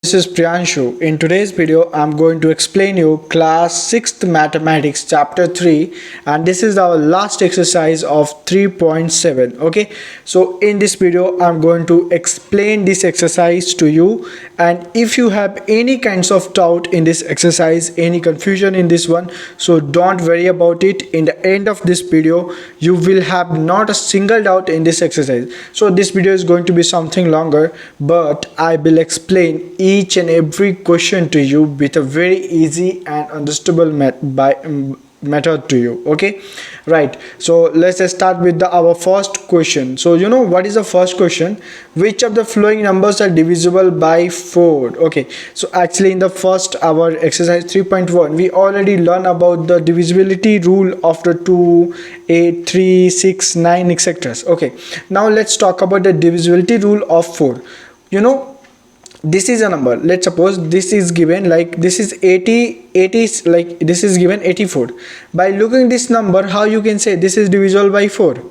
This is Priyanshu. In today's video, I'm going to explain you class 6th mathematics chapter 3, and this is our last exercise of 3.7. Okay, so in this video, I'm going to explain this exercise to you, and if you have any kinds of doubt in this exercise, any confusion in this one, so don't worry about it. In the end of this video, you will have not a single doubt in this exercise. So this video is going to be something longer, but I will explain each and every question to you with a very easy and understandable method to you. Okay, right, so let's start with our first question. So you know what is the first question? Which of the following numbers are divisible by 4? Okay, so actually in the first our exercise 3.1 we already learned about the divisibility rule of the 2, 8, 3, 6, 9, etc. Okay, now let's talk about the divisibility rule of 4. You know, this is a number. Let's suppose this is given like this is 80 is like this is given 84. By looking this number, how you can say this is divisible by 4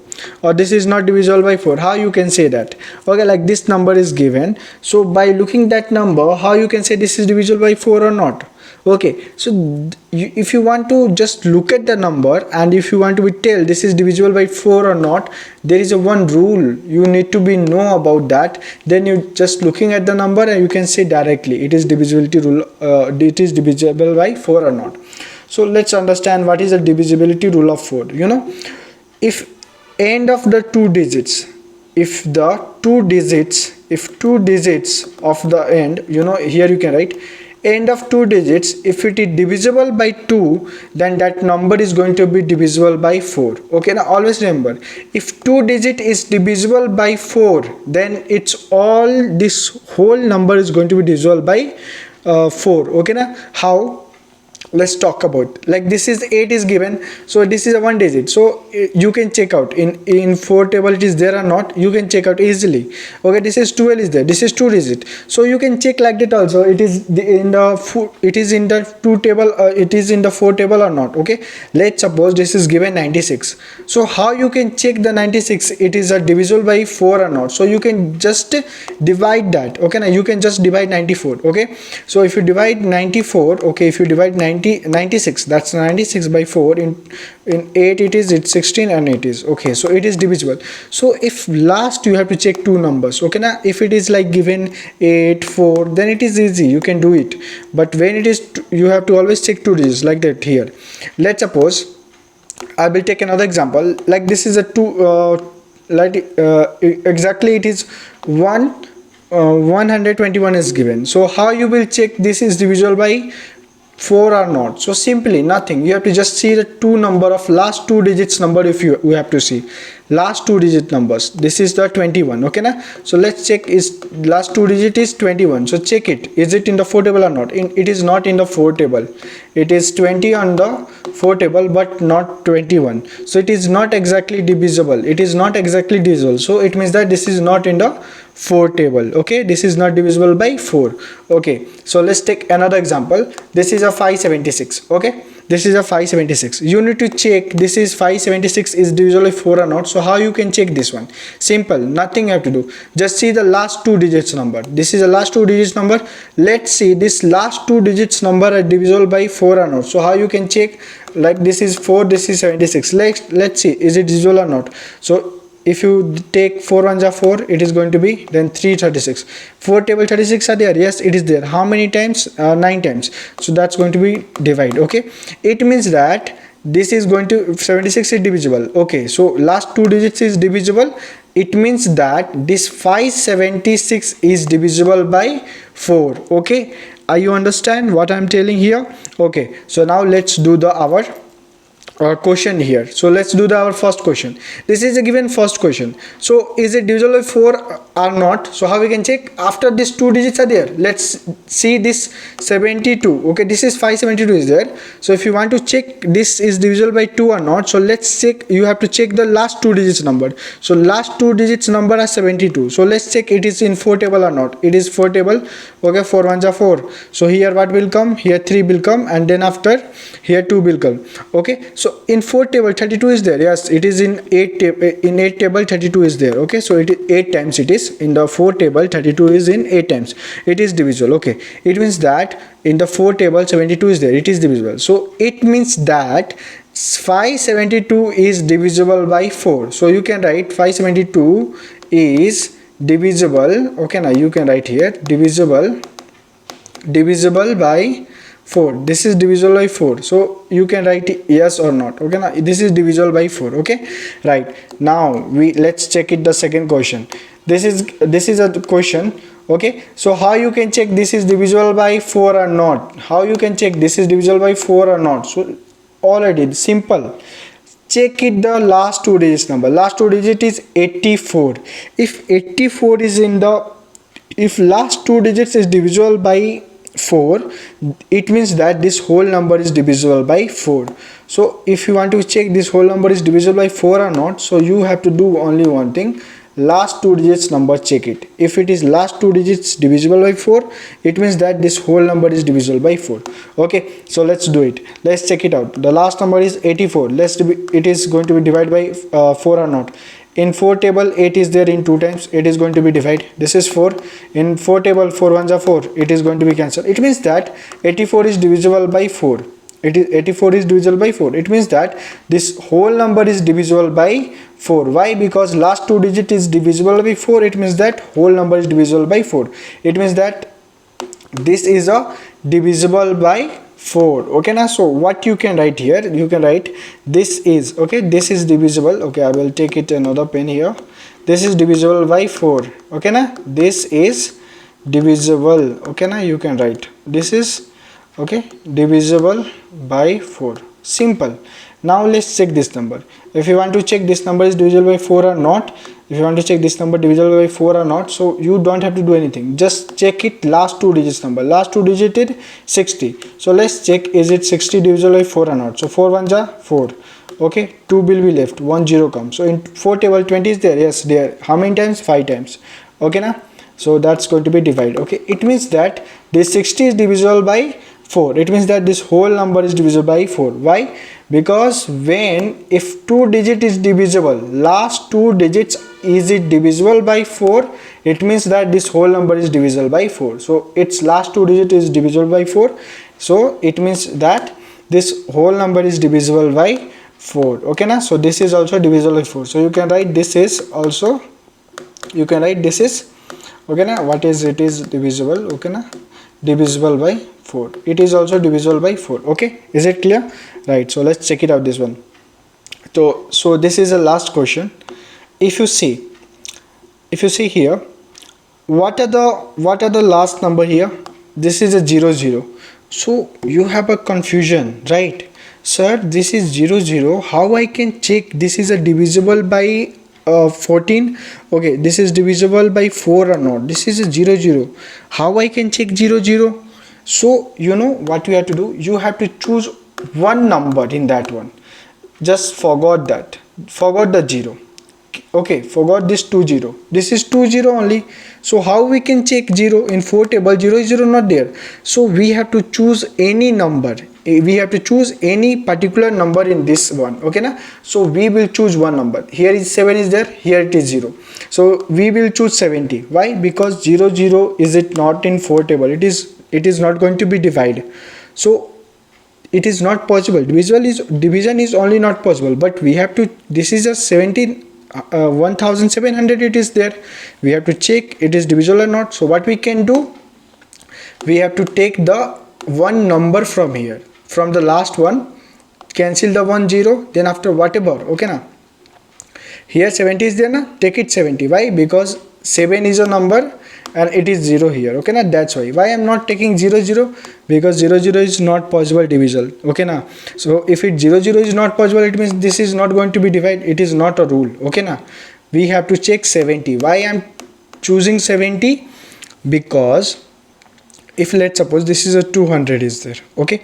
or this is not divisible by 4? How you can say that? Okay, like this number is given, so by looking that number, how you can say this is divisible by 4 or not? Okay, so if you want to just look at the number and if you want to be tell this is divisible by 4 or not, there is a one rule you need to be know about that. Then you just looking at the number and you can say directly it is divisibility rule, it is divisible by 4 or not. So let's understand what is the divisibility rule of 4. You know, if end of the two digits, if two digits of the end, you know, here you can write end of two digits, if it is divisible by 2, then that number is going to be divisible by 4. Okay, now always remember, if two digit is divisible by 4, then it's all this whole number is going to be divisible by 4. Okay, now how? Let's talk about, like this is 8 is given, so this is a one digit, so you can check out in 4 table it is there or not, you can check out easily. Okay, this is 12 is there, this is 2 digit, so you can check like that also, it is in the 2 table, it is in the 4 table or not. Okay, let's suppose this is given 96, so how you can check the 96 it is a divisible by 4 or not? So you can just divide that. Okay, now you can just divide 94. Okay, so if you divide 94, okay, if you divide 96, that's 96 by 4, in 8 it's 16 and it is okay, so it is divisible. So if last you have to check two numbers. Okay, now if it is like given 8, 4, then it is easy, you can do it, but when it is you have to always check two digits like that. Here let's suppose I will take another example, like this is a 2 exactly it is 121 is given. So how you will check this is divisible by 4 or not? So simply nothing, you have to just see the two number of last two digits number. If you have to see last two digit numbers, this is the 21. Okay, now so let's check is last two digit is 21, so check it, is it in the 4 table or not? It is not in the 4 table, it is 20 on the 4 table but not 21, so it is not exactly divisible, it is not exactly divisible, so it means that this is not in the 4 table. Okay, this is not divisible by 4. Okay, so let's take another example. This is a 576. Okay, this is a 576. You need to check this is 576 is divisible by 4 or not. So how you can check this one? Simple, nothing you have to do, just see the last two digits number. This is the last two digits number. Let's see this last two digits number are divisible by 4 or not. So how you can check, like this is 4, this is 76. Let's see is it divisible or not. So if you take 4 ones are 4, it is going to be then 336. 4 table 36 are there, yes it is there. How many times? 9 times, so that's going to be divide. Okay, it means that this is going to 76 is divisible. Okay, so last two digits is divisible, it means that this 576 is divisible by 4. Okay, are you understand what I'm telling here? Okay, so now let's do our question here. So let's do our first question. This is a given first question, so is it divisible by 4 or not? So how we can check? After these two digits are there, let's see this 72. Okay, this is 572 is there, so if you want to check this is divisible by 2 or not, so let's check, you have to check the last two digits number. So last two digits number are 72, so let's check it is in 4 table or not. It is 4 table. Okay, 4 ones are 4, so here what will come? Here 3 will come, and then after here 2 will come. Okay, so So in 4 table 32 is there. Yes, it is in 8 table 32 is there. Okay, so it is 8 times, it is in the 4 table 32 is in 8 times, it is divisible. Okay, it means that in the 4 table 72 is there, it is divisible. So it means that 572 is divisible by 4. So you can write 572 is divisible. Okay, now you can write here divisible by 4. This is divisible by 4, so you can write yes or not. Okay, now this is divisible by 4. Okay, right, now let's check it the second question. This is a question. Okay, so how you can check this is divisible by 4 or not? How you can check this is divisible by 4 or not? So already simple, check it the last 2 digits number. Last 2 digit is 84. If 84 is in the, if last 2 digits is divisible by 4, it means that this whole number is divisible by 4. So if you want to check this whole number is divisible by 4 or not, so you have to do only one thing, last 2 digits number, check it. If it is last 2 digits divisible by 4, it means that this whole number is divisible by 4. Okay, so let's do it. Let's check it out. The last number is 84. It is going to be divided by 4 or not? In 4 table 8 is there in 2 times, it is going to be divided. This is 4. In 4 table 4 ones are 4, it is going to be cancelled. It means that 84 is divisible by 4. 84 is divisible by 4. It means that this whole number is divisible by 4. Why? Because last 2 digit is divisible by 4. It means that whole number is divisible by 4. It means that this is a divisible by 4. Okay, now so what you can write here, you can write this is, okay, this is divisible. Okay, I will take it another pen here. This is divisible by 4. Okay, now this is divisible. Okay, now you can write this is, okay, divisible by 4. Simple. Now let's check this number. If you want to check this number is divisible by 4 or not, if you want to check this number divisible by 4 or not, so you don't have to do anything, just check it last 2 digits number. Last 2 digit is 60. So let's check is it 60 divisible by 4 or not. So 4 ones are 4. Okay, 2 will be left, 1 0 comes. So in 4 table 20 is there. Yes, there. How many times? 5 times. Okay, now so that's going to be divided. Okay, it means that this 60 is divisible by 4. It means that this whole number is divisible by 4. Why? Because if 2 digit is divisible, last 2 digits is it divisible by 4, it means that this whole number is divisible by 4. So its last 2 digit is divisible by 4, so it means that this whole number is divisible by 4. Okay, now so this is also divisible by 4. So you can write this is also, you can write this is, okay, now what is it is divisible, okay, now divisible by 4. It is also divisible by 4. Okay, is it clear? Right, so let's check it out this one. So this is the last question. If you see here, what are the last number here? This is a 0 0. So you have a confusion, right? Sir, this is 0 0. How I can check this is a divisible by 14? Okay, this is divisible by 4 or not? This is a 0 0. How I can check 0 0? So you know what you have to do, you have to choose one number in that one. Just forgot the 0. Okay, forgot this 2 0. This is 2 0 only. So how we can check 0? In 4 table 0 is 0 not there. So we have to choose any number. We have to choose any particular number in this one. Okay, na? So we will choose one number. Here is 7 is there, here it is 0. So we will choose 70. Why? Because 0 0 is it not in 4 table. It is not going to be divided. So it is not possible. Division is only not possible. But we have to, this is a 1700 it is there. We have to check it is divisible or not. So what we can do, we have to take the one number from here, from the last one, cancel the 1 0, then after whatever. Okay, now here 70 is there, na? Take it 70. Why? Because 7 is a number and it is 0 here. Okay, now that's why I am not taking 0 0, because 0 0 is not possible divisible. Okay, now so if it 0 0 is not possible, it means this is not going to be divided. It is not a rule. Okay, now we have to check 70. Why I am choosing 70? Because if let's suppose this is a 200 is there. Okay,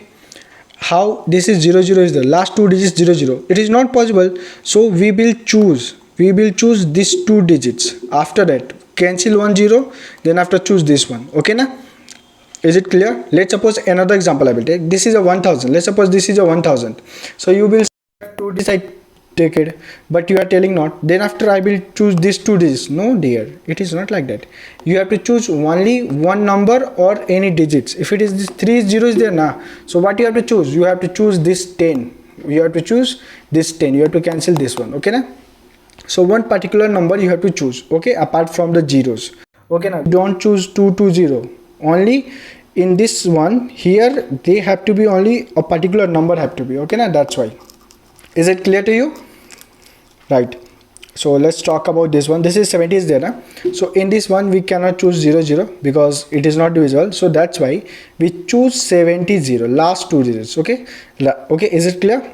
how this is 0 0 is the last 2 digits 0 0, it is not possible. So we will choose these 2 digits. After that cancel 1 0, then after choose this one. Okay, now is it clear? Let's suppose another example I will take. This is a 1000. Let's suppose this is a 1000. So you will digits I take it, but you are telling not, then after I will choose these 2 digits. No dear, it is not like that. You have to choose only one number or any digits. If it is this 3 zeros there now, so what you have to choose? You have to choose this 10. You have to choose this 10. You have to cancel this one. Okay na? So one particular number you have to choose, okay, apart from the zeros. Okay, now don't choose 220. Only in this one here they have to be only a particular number have to be. Okay now, that's why. Is it clear to you? Right. So let's talk about this one. This is 70 is there na? So in this one we cannot choose 00 because it is not divisible. So that's why we choose 70, last 2 digits. Okay. Okay, is it clear?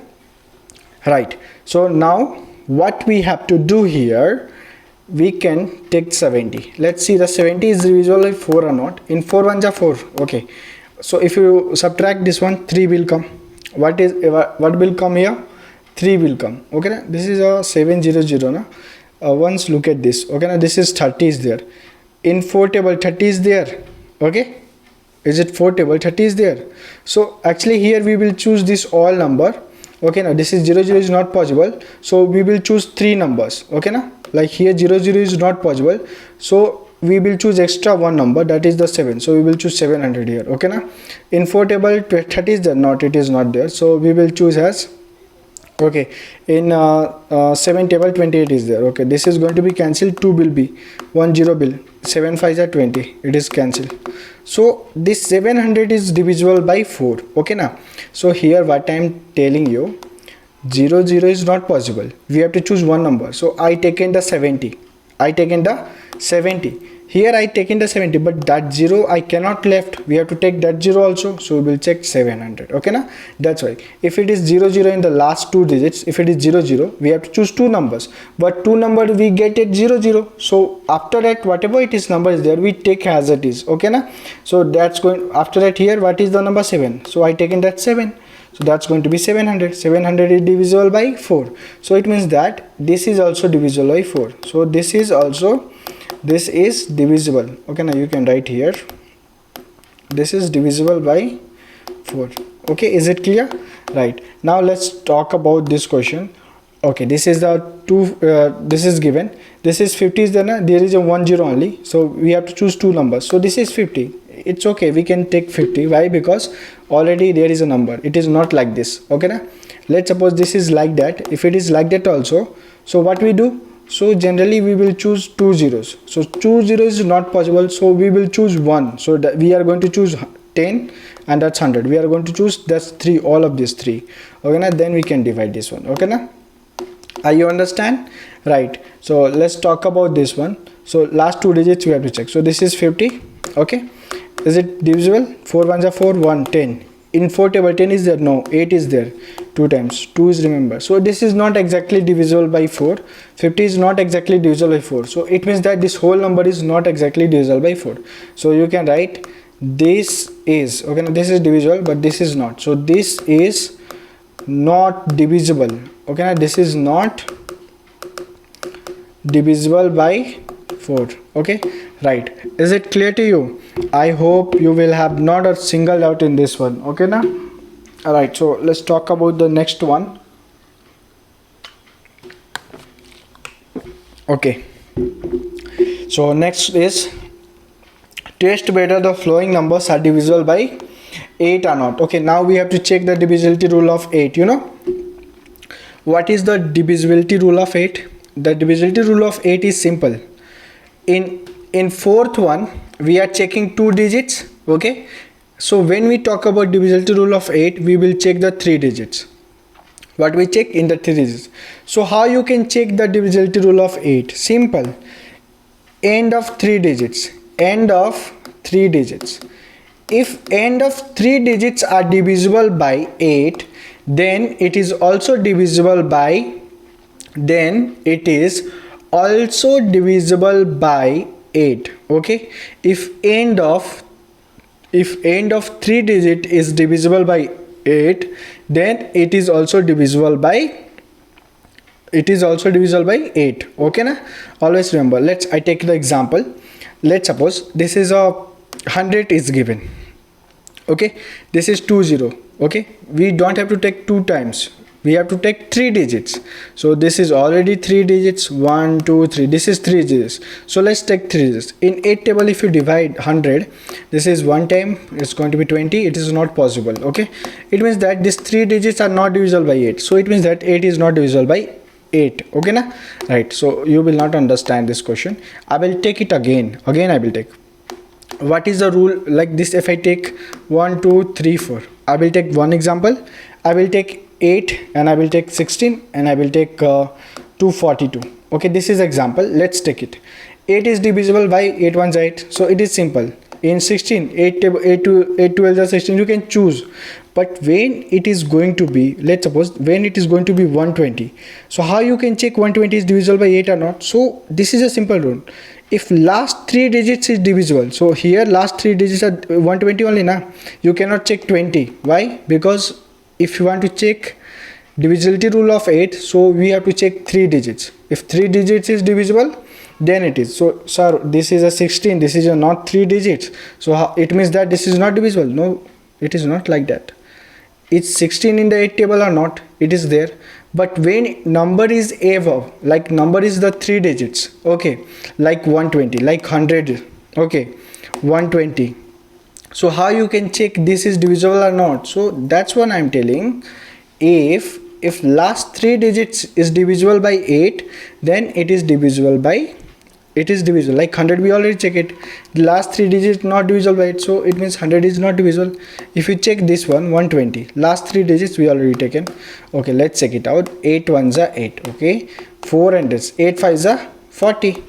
Right. So now what we have to do here, we can take 70. Let's see the 70 is divisible by 4 or not. In 4 ones are 4. Okay. So if you subtract this one, 3 will come. What will come here? 3 will come. Okay na? This is a 700 na. Once look at this. Okay na? This is 30 is there. In 4 table 30 is there. Okay. Is it 4 table 30 is there? So actually here we will choose this all number. Okay now this is 00 is not possible. So we will choose 3 numbers. Okay na? Like here 00 is not possible. So we will choose extra one number, that is the 7. So we will choose 700 here. Okay na? In 4 table 30 is there? Not, it is not there. So we will choose as, okay, in 7 table 28 is there. Okay, this is going to be cancelled. 2 will be 10 bill, 7 5s are 20, it is cancelled. So this 700 is divisible by 4. Okay now, so here what I am telling you, 00 is not possible. We have to choose one number. So I taken the 70. Here I taken the 70, but that 0 I cannot left. We have to take that 0 also. So we will check 700. Okay na? That's why. If it is 00 in the last 2 digits, if it is 00, we have to choose 2 numbers. But 2 number we get it 00. So after that, whatever it is number is there, we take as it is. Okay na? So that's going, after that here, what is the number 7? So I taken that 7. So that's going to be 700. 700 is divisible by 4. So it means that this is also divisible by 4. So this is divisible. Okay, now you can write here, this is divisible by 4. Okay, is it clear? Right. Now let's talk about this question. Okay, this is the this is given, this is 50 is there, there is a 10 only, so we have to choose 2 numbers. So this is 50. It's okay, we can take 50. Why? Because already there is a number. It is not like this. Okay na? Let's suppose this is like that. If it is like that also, so what we do? So generally we will choose 2 zeros. So 2 zeros is not possible, so we will choose 1. So that we are going to choose 10 and that's 100. We are going to choose that's 3, all of these 3. Okay na? Then we can divide this one. Okay na? Are you understand? Right. So let's talk about this one. So last 2 digits we have to check. So this is 50. Okay. Is it divisible? 4 ones are 4, 1, 10. In 4 table 10 is there? No, 8 is there. 2 times 2 is, remember. So this is not exactly divisible by 4. 50 is not exactly divisible by 4. So it means that this whole number is not exactly divisible by 4. So you can write this is, okay, now this is divisible, but this is not. So this is not divisible. Okay, now this is not divisible by 4. Okay, right. Is it clear to you? I hope you will have not a single doubt in this one. Okay now? Alright, so let's talk about the next one. Okay, so next is test whether the following numbers are divisible by 8 or not. Okay, now we have to check the divisibility rule of 8. You know what is the divisibility rule of 8? The divisibility rule of 8 is simple. In fourth one we are checking 2 digits. Okay, so when we talk about divisibility rule of 8, we will check the 3 digits. What we check in the 3 digits. So how you can check the divisibility rule of 8? Simple. End of 3 digits. End of 3 digits. If end of 3 digits are divisible by 8, then it is also divisible by 8. Okay, if end of 3 digit is divisible by 8, then it is also divisible by 8. Okay na? Always remember. I take the example. Let's suppose this is a 100 is given. Okay, this is 20. Okay, we don't have to take 2 times. we have to take 3 digits. So this is already 3 digits, 1 2 3, this is 3 digits. So let's take 3 digits. In 8 table, if you divide 100, this is 1 time, it's going to be 20. It is not possible. Okay, it means that these 3 digits are not divisible by 8. So it means that 8 is not divisible by 8. Okay na, right? So you will not understand this question. I will take it again I will take. What is the rule like this? If I take 1 2 3 4, I will take one example. I will take 8 and I will take 16 and I will take 242. Okay, this is example. Let's take it. 8 is divisible by 8 ones 8, so it is simple. In 16, 8 12 are 16, you can choose. But when it is going to be, let's suppose when it is going to be 120, so how you can check 120 is divisible by 8 or not? So this is a simple rule. If last 3 digits is divisible, so here last 3 digits are 120 only na, you cannot check 20. Why? Because if you want to check divisibility rule of 8, so we have to check 3 digits. If 3 digits is divisible, then it is. So sir, this is a 16, this is a not 3 digits, so it means that this is not divisible. No, it is not like that. It's 16 in the 8 table or not, it is there. But when number is above, like number is the 3 digits, okay, like 120, like 100, okay, 120, so how you can check this is divisible or not? So that's what I'm telling. If last 3 digits is divisible by 8, then it is divisible by, it is divisible. Like 100, we already check it, the last 3 digits not divisible by 8, so it means 100 is not divisible. If you check this one, 120, last 3 digits we already taken. Okay, let's check it out. 8 ones are 8, okay, 4 hundreds, 8 fives are 40.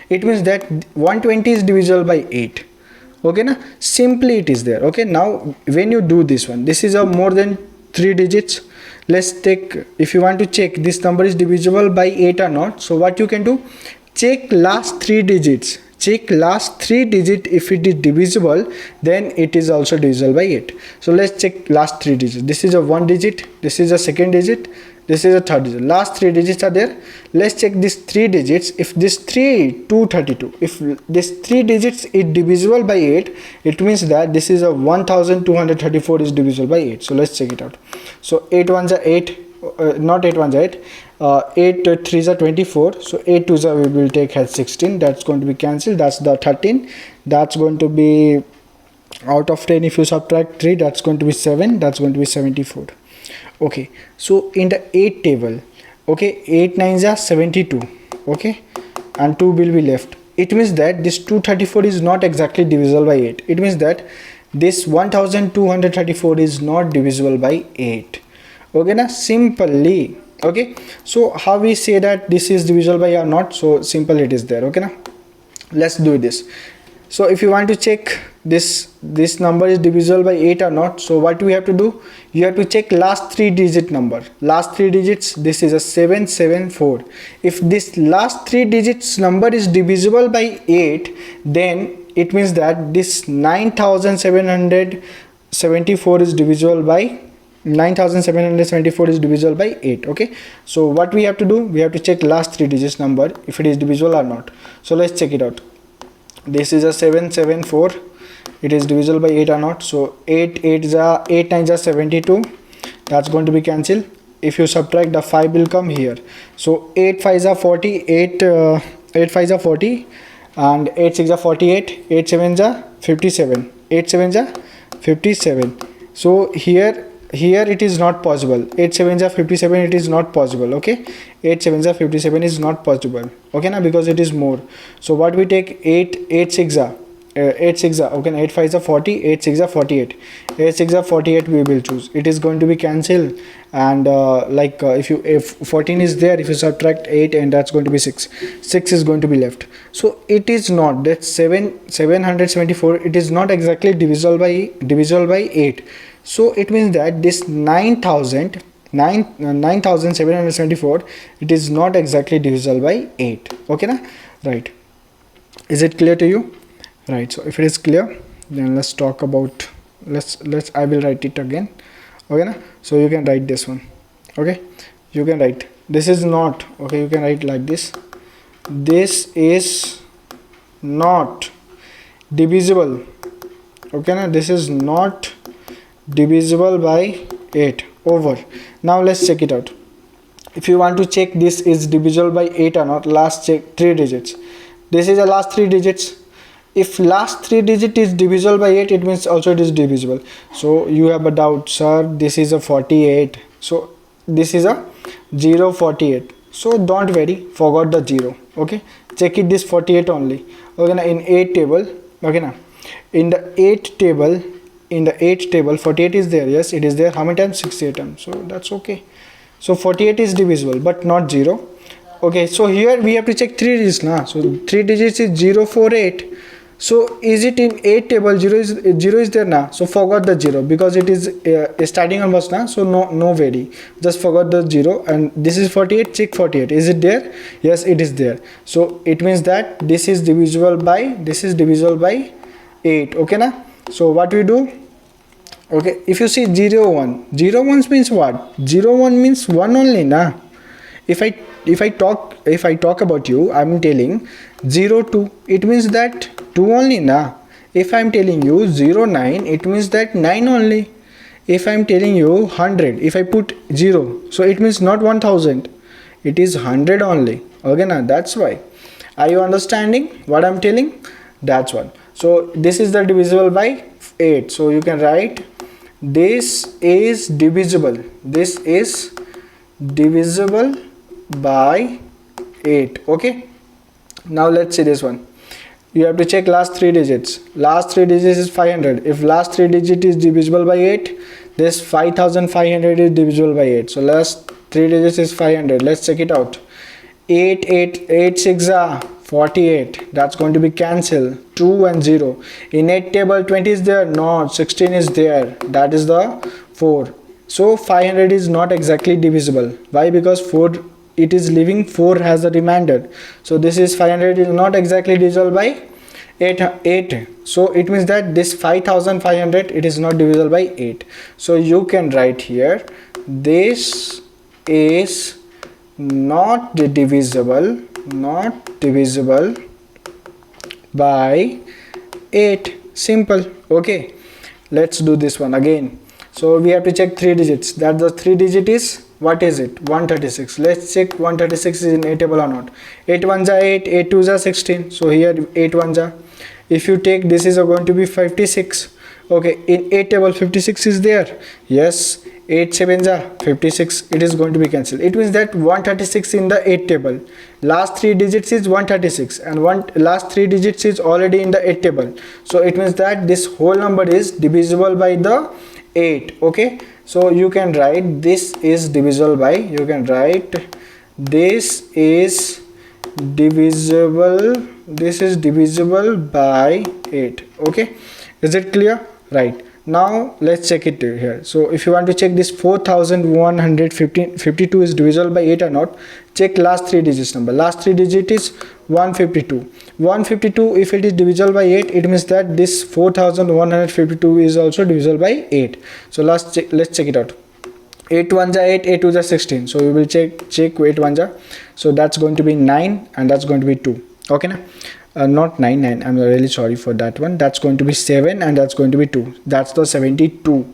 It means that 120 is divisible by 8. Okay na, simply it is there. Okay, now when you do this one, this is a more than 3 digits. Let's take, if you want to check this number is divisible by 8 or not, so what you can do, check last 3 digits, check last 3 digit. If it is divisible, then it is also divisible by 8. So let's check last 3 digits. This is a 1 digit, this is a second digit, this is a third digit. Last 3 digits are there. Let's check these 3 digits. If this 232, if this 3 digits is divisible by 8, it means that this is a 1234 is divisible by 8. So let's check it out. So 8 ones are 8, not 8 ones are 8, 8 threes are 24, so 8 twos are, we will take as 16, that's going to be cancelled, that's the 13, that's going to be out of 10. If you subtract 3, that's going to be 7, that's going to be 74. Okay, so in the 8 table, okay, 8 nines are 72, okay, and 2 will be left. It means that this 234 is not exactly divisible by 8. It means that this 1234 is not divisible by 8. Okay na, simply. Okay, so how we say that this is divisible by or not? So simple it is there. Okay na, let's do this. So if you want to check this number is divisible by 8 or not, so what we have to do, you have to check last 3 digit number. Last 3 digits, this is a 774. If this last 3 digits number is divisible by 8, then it means that this 9774 is divisible by 9774 is divisible by 8. Okay, so what we have to do, we have to check last 3 digits number if it is divisible or not. So let's check it out. This is a 774, it is divisible by 8 or not? So 8 nines are 72, that's going to be cancelled. If you subtract, the 5 will come here. So 8 fives are 40, 8 fives are 40, and 8 six are 48, 8 sevens are 57, 8 sevens are 57. So here it is not possible. 8 sevens are 57, it is not possible. Okay, 8 sevens are 57 is not possible. Okay na, because it is more. So what we take, 8 six are 8 6 are, okay, 8 5 are 40, 8 6 are 48, 8 6 are 48, we will choose. It is going to be cancelled, and if 14 is there, if you subtract 8, and that's going to be 6 is going to be left. So it is not that 774, it is not exactly divisible by 8. So it means that this 9774, it is not exactly divisible by 8. Okay na, right? Is it clear to you? Right, so if it is clear, then let's talk about, I will write it again. Okay na, so you can write this one. Okay, you can write, this is not, okay, you can write like this, this is not divisible. Okay na, this is not divisible by 8. over. Now let's check it out. If you want to check this is divisible by 8 or not, last check 3 digits. This is the last 3 digits. If last 3 digit is divisible by 8, it means also it is divisible. So you have a doubt, sir, this is a 48, so this is a 048. So don't worry, forgot the 0. Okay, check it, this 48 only. Okay, now in 8 table, okay, now in the 8 table, 48 is there. Yes, it is there. How many times? 68 times. So that's okay. So 48 is divisible but not 0. Okay, so here we have to check 3 digits now. So 3 digits is 048. So is it in 8 table? 0 is there now. So forgot the 0 because it is starting on was now. So no very, just forgot the 0. And this is 48. Check 48. Is it there? Yes, it is there. So it means that this is divisible by 8. Okay now. So what we do? Okay, if you see 0 1, 0 1 means what? 0 1 means 1 only na. If I talk about you, I'm telling 0 2, it means that 2 only na. If I'm telling you 0 9, it means that 9 only. If I'm telling you 100, if I put 0, so it means not 1000, it is 100 only. Okay na, that's why. Are you understanding what I'm telling? That's one. So this is the divisible by 8. So you can write this is divisible. This is divisible by 8. Okay. Now let's see this one. You have to check last 3 digits. Last 3 digits is 500. If last 3 digit is divisible by 8, this 5500 is divisible by 8. So last 3 digits is 500. Let's check it out. 8 6 are 48. That's going to be cancelled. 2 and 0. In 8 table 20 is there? No, 16 is there. That is the 4. So 500 is not exactly divisible. Why? Because 4 it is leaving, 4 has a remainder. So this is 500 is not exactly divisible by 8. So it means that this 5500 it is not divisible by 8. So you can write here this is not divisible by 8. Simple. Okay, let's do this one again. So we have to check 3 digits. That the 3 digit is, what is it? 136. Let's check 136 is in 8 table or not. 8 1s are 8, 8 2s are 16. So here 8 1s are. If you take this is going to be 56. Okay, in 8 table 56 is there. Yes, 8 7s are 56. It is going to be cancelled. It means that 136 in the 8 table. Last 3 digits is 136 and last 3 digits is already in the 8 table. So it means that this whole number is divisible by the 8. Okay, so you can write this is divisible by, you can write this is divisible by 8. Okay, is it clear? Right. Now let's check it here. So if you want to check this 4152 is divisible by 8 or not, check last 3 digits number. Last 3 digit is 152. 152 if it is divisible by 8, it means that this 4152 is also divisible by 8. So let's check it out. 8 1s are 8, 8 2s are 16. So we will check 8 1s are. So that's going to be 9 and that's going to be 2. Okay na? Not 9, I'm really sorry for that one. That's going to be 7 and that's going to be 2. That's the 72.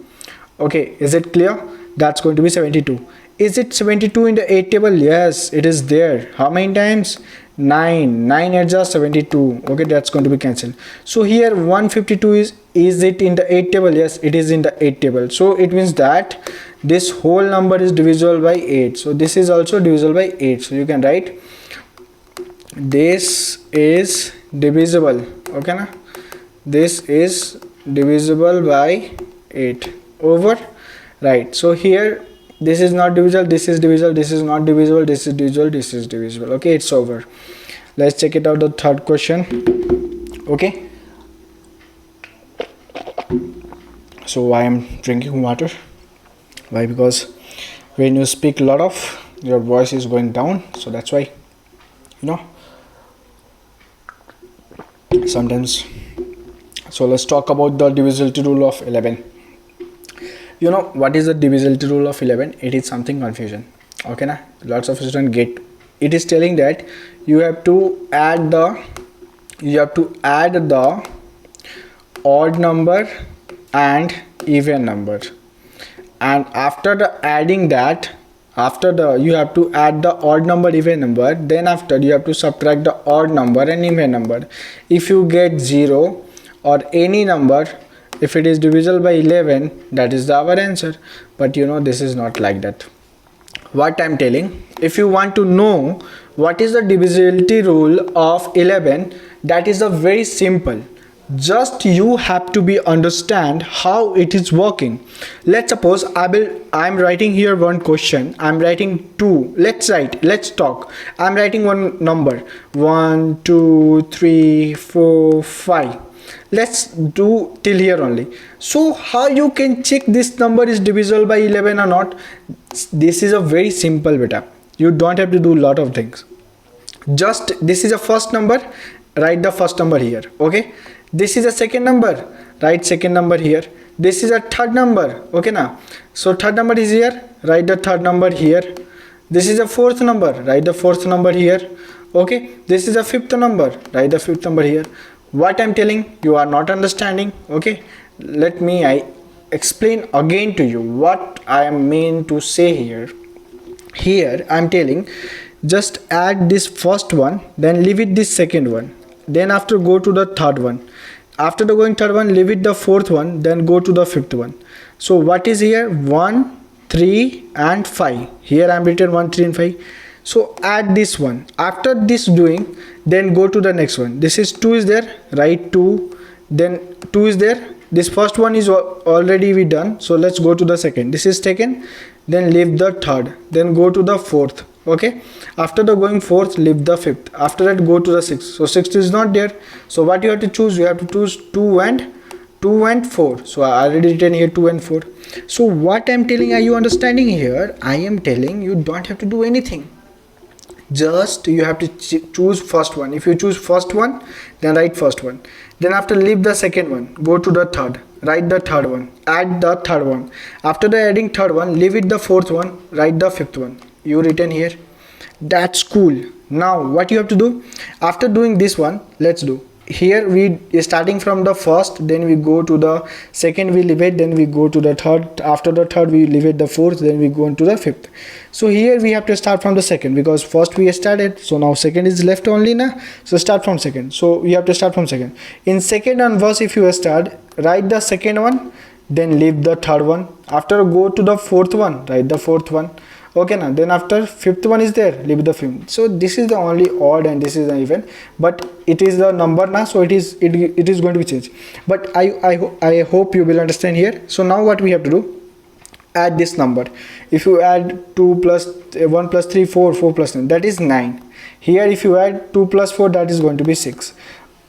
Okay, is it clear? That's going to be 72. Is it 72 in the 8 table? Yes, it is there. How many times? 9. 9 8s are 72. Okay, that's going to be cancelled. So here 152 is it in the 8 table? Yes, it is in the 8 table. So it means that this whole number is divisible by 8. So this is also divisible by 8. So you can write this is divisible. Okay na? This is divisible by 8 over. Right. So here this is not divisible, this is divisible, this is not divisible, this is divisible, this is divisible. Okay, it's over. Let's check it out, the third question. Okay, so I am drinking water. Why? Because when you speak a lot of, your voice is going down, so that's why, you know, sometimes. So let's talk about the divisibility rule of 11. You know what is the divisibility rule of 11? It is something confusion. Okay na? Lots of students get. It is telling that you have to add the odd number and even number. and after the adding that, after the you have to add the odd number even number, then after you have to subtract the odd number and even number. If you get 0 or any number, if it is divisible by 11, that is our answer. But you know, this is not like that. What I'm telling, if you want to know what is the divisibility rule of 11, that is a very simple. Just you have to be understand how it is working. Let's suppose I'm writing here one question, I'm writing 2, let's talk, I'm writing one number 1 2 3 4 5. Let's do till here only. So how you can check this number is divisible by 11 or not? This is a very simple beta. You don't have to do a lot of things. Just this is a first number, write the first number here. Okay, this is a second number, write second number here. This is a third number. Okay now, so third number is here, write the third number here. This is a fourth number, write the fourth number here. Okay, this is a fifth number, write the fifth number here. What I'm telling you are not understanding. Okay, let me explain again to you what I am mean to say here. Here I'm telling, just add this first one, then leave it this second one, then after go to the third one, after the going third one leave it the fourth one, then go to the fifth one. So what is here? 1 3 and 5. Here I'm written 1 3 and 5. So add this one. After this doing, then go to the next one. This is 2 is there, write 2, then 2 is there. This first one is already we done, so let's go to the second. This is second, then leave the third, then go to the fourth. Okay, after the going fourth, leave the fifth, after that go to the sixth. So sixth is not there, so what you have to choose? You have to choose 2 and 4. So I already written here 2 and 4. So what I'm telling, are you understanding here? I am telling you don't have to do anything. Just you have to choose first one. If you choose first one, then write first one, then after leave the second one, go to the third, write the third one, add the third one. After the adding third one, leave it the fourth one, write the fifth one. You written here. That's cool. Now what you have to do after doing this one, let's do. Here we starting from the first, then we go to the second, we leave it, then we go to the third, after the third we leave it the fourth, then we go into the fifth. So here we have to start from the second, because first we started, so now second is left only now, so start from second. So we have to start from second. In second onwards, if you start, write the second one, then leave the third one, after go to the fourth one, write the fourth one. Okay now, then after fifth one is there, leave the fifth. So this is the only odd and this is the even, but it is the number now, so it is going to be changed. But I hope you will understand here. So now what we have to do, add this number. If you add 2 plus 1 plus 3 4 4 plus 9, that is 9. Here if you add 2 plus 4, that is going to be 6.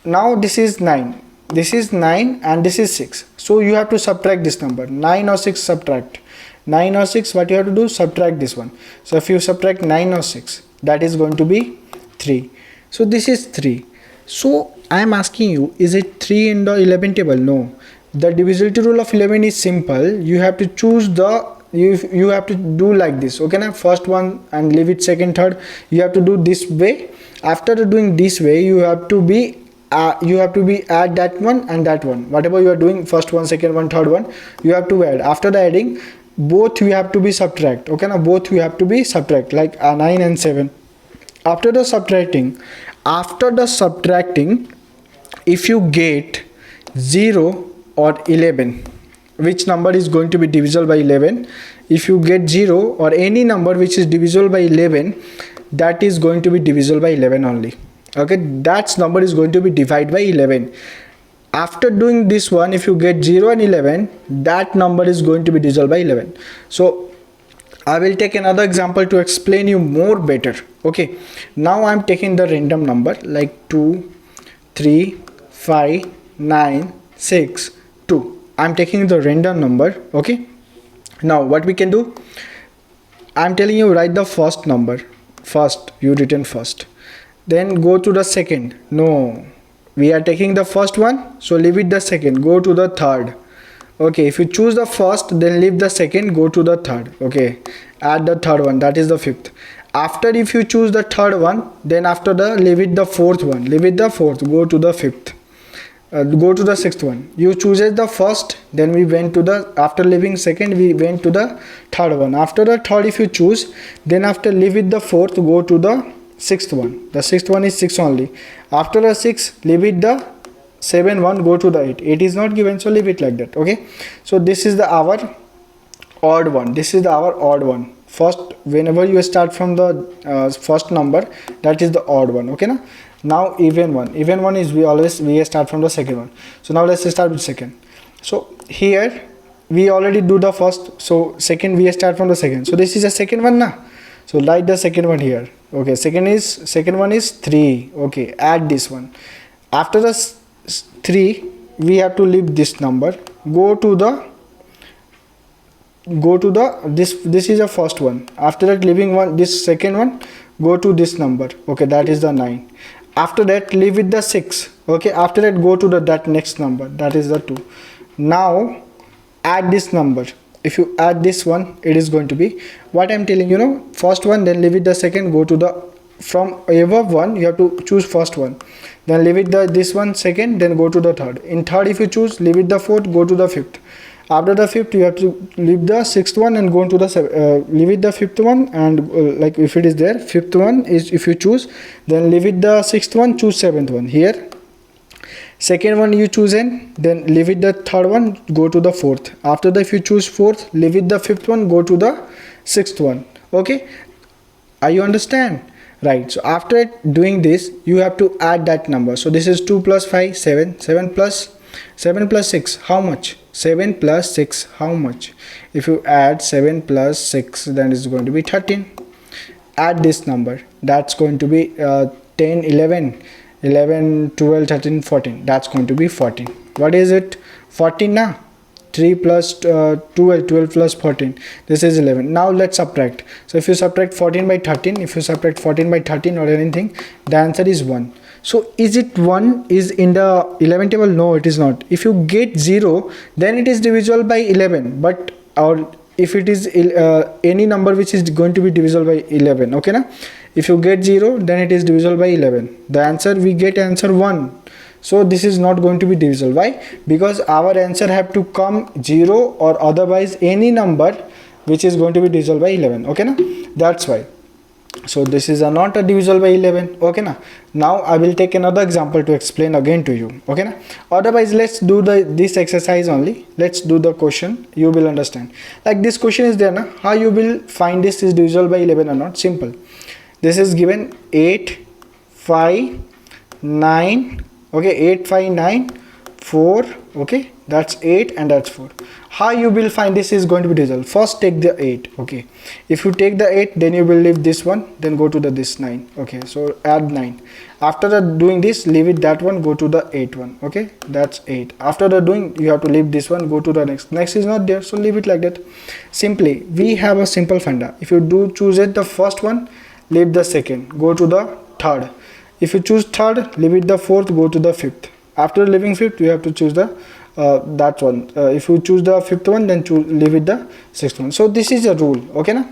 Now this is 9, this is 9 and this is 6. So you have to subtract this number, 9 or 6, subtract 9 or 6. What you have to do, subtract this one. So if you subtract 9 or 6, that is going to be 3. So this is 3. So I am asking you, is it 3 in the 11 table? No. The divisibility rule of 11 is simple. You have to choose the you have to do like this. Okay now, first one and leave it second, third. You have to do this way. After doing this way, you have to be add that one and that one. Whatever you are doing, first one, second one, third one, you have to add. After the adding, both you have to be subtract. Okay now, both you have to be subtract, like 9 and 7. After the subtracting, if you get 0 or 11, which number is going to be divisible by 11? If you get 0 or any number which is divisible by 11, that is going to be divisible by 11 only. Okay, that number is going to be divided by 11. After doing this one, if you get 0 and 11, that number is going to be divisible by 11. So I will take another example to explain you more better. Okay, now I am taking the random number like 2 3 5 9 6 2. I am taking the random number. Okay, now what we can do, I am telling you, write the first number first. You written first, then go to the second. No, we are taking the first one, so leave it the second, go to the third. Okay, if you choose the first, then leave the second, go to the third. Okay, add the third one, that is the fifth. After, if you choose the third one, then after the leave it the fourth one, leave it the fourth, go to the fifth. go to the sixth one. You chooses the first, then we went to the, after leaving second we went to the third one. After the third if you choose, then after leave with the fourth, go to the sixth one. The sixth one is 6 only. After the 6, leave it the 7 one, go to the 8. 8 is not given, so leave it like that. Okay, so this is the our odd one. This is our odd one. First, whenever you start from the first number, that is the odd one. Okay, now even one. Even one is we start from the second one. So now let's start with second. So here we already do the first, so second we start from the second. So this is a second one now. So write the second one here. Okay, second one is 3. Okay, add this one. After the 3, we have to leave this number. Go to the this is the first one. After that, leaving one, this second one, go to this number. Okay, that is the 9. After that, leave with the 6. Okay, after that, go to the that next number, that is the 2. Now add this number. If you add this one, it is going to be what I'm telling you, first one, then leave it the second, go to the, from above one you have to choose first one, then leave it the this one second, then go to the third. In third if you choose, leave it the fourth, go to the fifth. After the fifth, you have to leave the sixth one and go into the leave it the fifth one, and like if it is there, fifth one is if you choose, then leave it the sixth one, choose seventh one. Here second one you choose in, then leave it the third one, go to the fourth. After that, if you choose fourth, leave it the fifth one, go to the sixth one. Okay, are you understand? Right, so after doing this, you have to add that number. So this is 2 plus 5, 7. 7 plus 6, how much? 7 plus 6, how much? If you add 7 plus 6, then it's going to be 13. Add this number, that's going to be 10, 11, 12, 13, 14. That's going to be 14. What is it? 14 now. 3 plus 12, 12 plus 14. This is 11. Now let's subtract. So if you subtract 14 by 13, if you subtract 14 by 13 or anything, the answer is 1. So is it 1 is in the 11 table? No, it is not. If you get 0, then it is divisible by 11. But or if it is any number which is going to be divisible by 11. Okay, na? If you get 0, then it is divisible by 11. The answer, we get answer 1. So this is not going to be divisible. Why? Because our answer have to come 0 or otherwise any number which is going to be divisible by 11. Okay, na? That's why. So this is not a divisible by 11. Okay, na? Now I will take another example to explain again to you. Okay, na? Otherwise, let's do this exercise only. Let's do the question. You will understand. Like this question is there, na? How you will find this is divisible by 11 or not? Simple. This is given 8, 5, 9. Okay, 8, 5, 9, 4. Okay, that's 8 and that's 4. How you will find this is going to be divisible? First take the 8. Okay, if you take the 8, then you will leave this one, then go to the this 9. Okay, so add 9. After doing this, leave it that one, go to the 8 one. Okay, that's 8. After the doing, you have to leave this one, go to the next. Next is not there, so leave it like that. Simply, we have a simple funda. If you do choose it the first one, leave the second, go to the third. If you choose third, leave it the fourth, go to the fifth. After leaving fifth, you have to choose the that one. If you choose the fifth one, then leave it the sixth one. So this is a rule. Okay, na?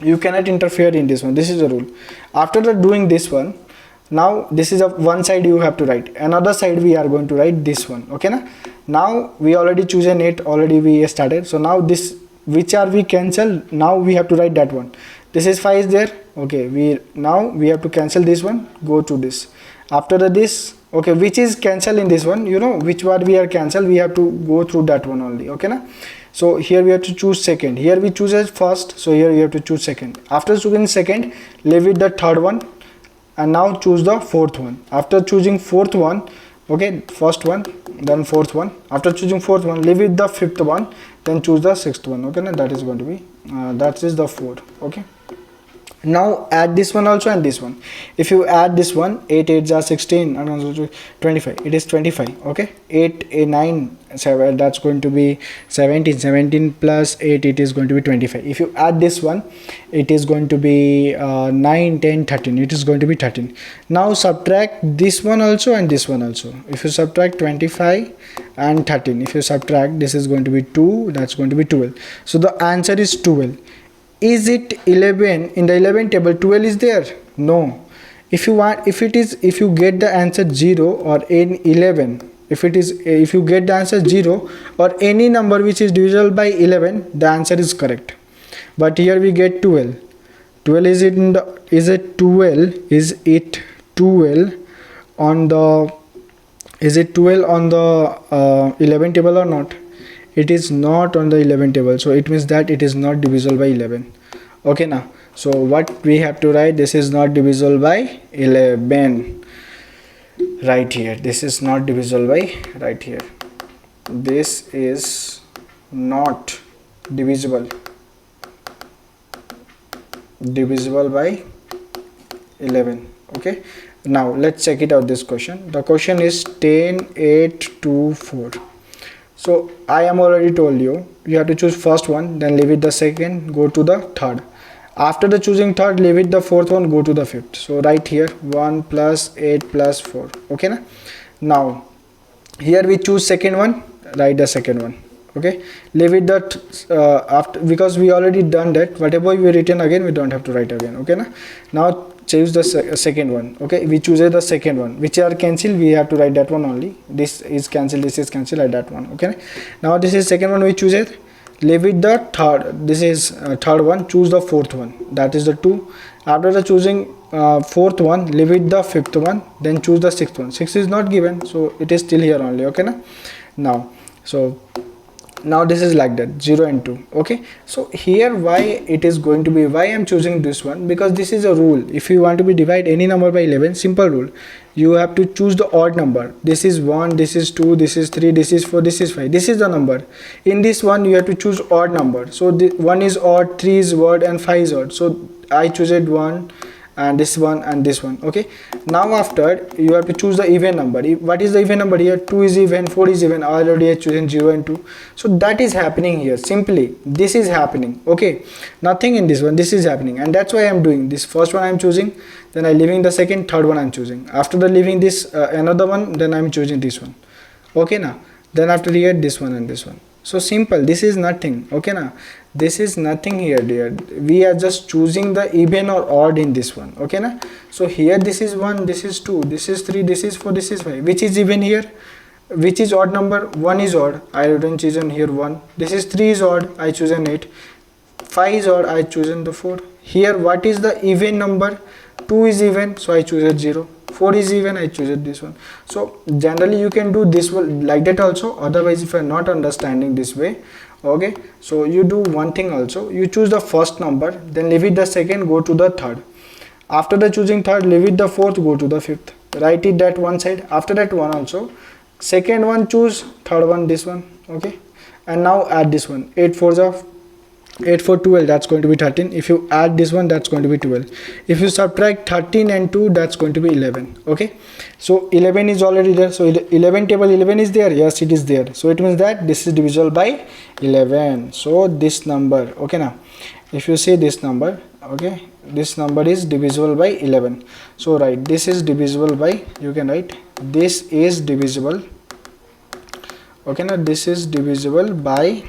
You cannot interfere in this one. This is a rule. After doing this one, now this is a one side you have to write. Another side we are going to write this one. Okay, na? Now we already choose an 8. Already we started. So now this which are we cancel. Now we have to write that one. This is 5 is there. Okay, we have to cancel this one, go to this. After this, okay, which is cancel in this one, which one we are cancel, we have to go through that one only. Okay, na? So here we have to choose second. Here we choose as first, so here you have to choose second. After choosing second, leave it the third one, and now choose the fourth one. After choosing fourth one, okay, first one, then fourth one. After choosing fourth one, leave it the fifth one, then choose the sixth one. Okay, now that is going to be that is the 4. Okay, now add this one also and this one. If you add this one, 8 8s are 16 and also 25, it is 25. Okay, 8 9 7, that's going to be 17. 17 plus 8, it is going to be 25. If you add this one, it is going to be 9 10 13, it is going to be 13. Now subtract this one also and this one also. If you subtract 25 and 13, if you subtract, this is going to be 2, that's going to be 12. So the answer is 12. Is it 11? In the 11 table 12 is there? No. If you get the answer 0 or in 11, if you get the answer 0 or any number which is divisible by 11, the answer is correct. But here we get 12. 12 is it in the, is it 12 on the, is it 12 on the 11 table or not? It is not on the 11 table, so it means that it is not divisible by 11. Okay now, so what we have to write, this is not divisible by 11 right here. This is not divisible by, right here, this is not divisible by 11. Okay, now let's check it out. This question, the question is 10, 8, 2, 4. So I am already told you have to choose first one, then leave it the second, go to the third. After the choosing third, leave it the fourth one, go to the fifth. So right here 1 plus 8 plus 4. Okay na? Now here we choose second one, write the second one. Okay, leave it that after, because we already done that, whatever we written again we don't have to write again. Okay na? Now choose the second one. Okay, we choose the second one, which are cancelled, we have to write that one only. This is cancelled, this is cancelled, like that one. Okay, now this is second one, we choose it, leave it the third, this is third one, choose the fourth one, that is the 2. After the choosing fourth one, leave it the fifth one, then choose the sixth one. 6 is not given, so it is still here only. Okay na? Now so now this is like that, 0 and 2. Okay, so here why it is going to be, why I am choosing this one, because this is a rule. If you want to be divide any number by 11, simple rule, you have to choose the odd number. This is 1, this is 2, this is 3, this is 4, this is 5, this is the number. In this one you have to choose odd number, so the 1 is odd, 3 is odd, and 5 is odd. So I choose it 1 and this one and this one. Okay, now after you have to choose the even number. What is the even number here? 2 is even, 4 is even. I already have chosen 0 and 2. So that is happening here, simply this is happening. Okay, nothing in this one, this is happening, and that's why I am doing this. First one I am choosing, then I leaving the second, third one I am choosing. After the leaving this another one, then I am choosing this one. Okay now, then after here this one and this one. So simple, this is nothing. Okay now, this is nothing here dear, we are just choosing the even or odd in this one. Okay na? So here this is 1, this is 2, this is 3, this is 4, this is 5. Which is even here? Which is odd number? 1 is odd, I written chosen here 1. This is 3 is odd, I chosen 8. 5 is odd, I chosen the 4. Here what is the even number? 2 is even, so I choose 0. 4 is even, I choose this one. So generally you can do this one like that also. Otherwise if you are not understanding this way, okay, so you do one thing also, you choose the first number, then leave it the second, go to the third. After the choosing third, leave it the fourth, go to the fifth. Write it that one side. After that one also, second one choose, third one this one. Okay, and now add this one. 8 4s of 8 4 12, that's going to be 13. If you add this one, that's going to be 12. If you subtract 13 and 2, that's going to be 11. Okay, so 11 is already there, so 11 table 11 is there, yes it is there, so it means that this is divisible by 11. So this number, okay, now if you say this number, okay, this number is divisible by 11. So write this is divisible by, you can write this is divisible, okay, now this is divisible by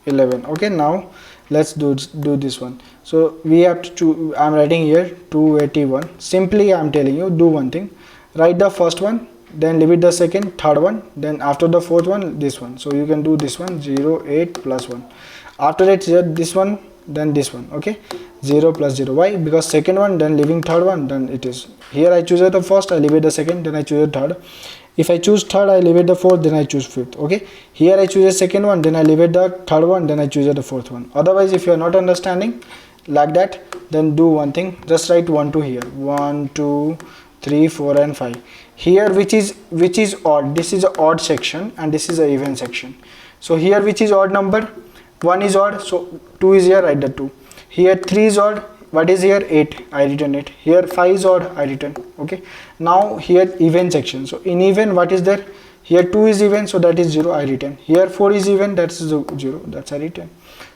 11. Okay, now let's do this one. So we have to choose, I'm writing here 281. Simply I'm telling you, do one thing, write the first one, then leave it the second, third one, then after the fourth one this one. So you can do this one 0 8 plus 1. After that this one, then this one. Okay, 0 plus 0. Why? Because second one, then leaving third one, then it is here I choose the first, I leave it the second, then I choose the third. If I choose third, I leave it the fourth, then I choose fifth. Okay, here I choose a second one, then I leave it the third one, then I choose the fourth one. Otherwise if you are not understanding like that, then do one thing, just write 1 2 here, 1 2 3 4 and 5. Here which is odd, this is a odd section and this is a even section. So here which is odd number? 1 is odd, so 2 is here, write the 2. Here 3 is odd, what is here? 8, I written it. Here 5 is odd, I written. Okay, now here even section. So in even what is there? Here 2 is even, so that is 0, I written. Here 4 is even, that's 0, that's I written.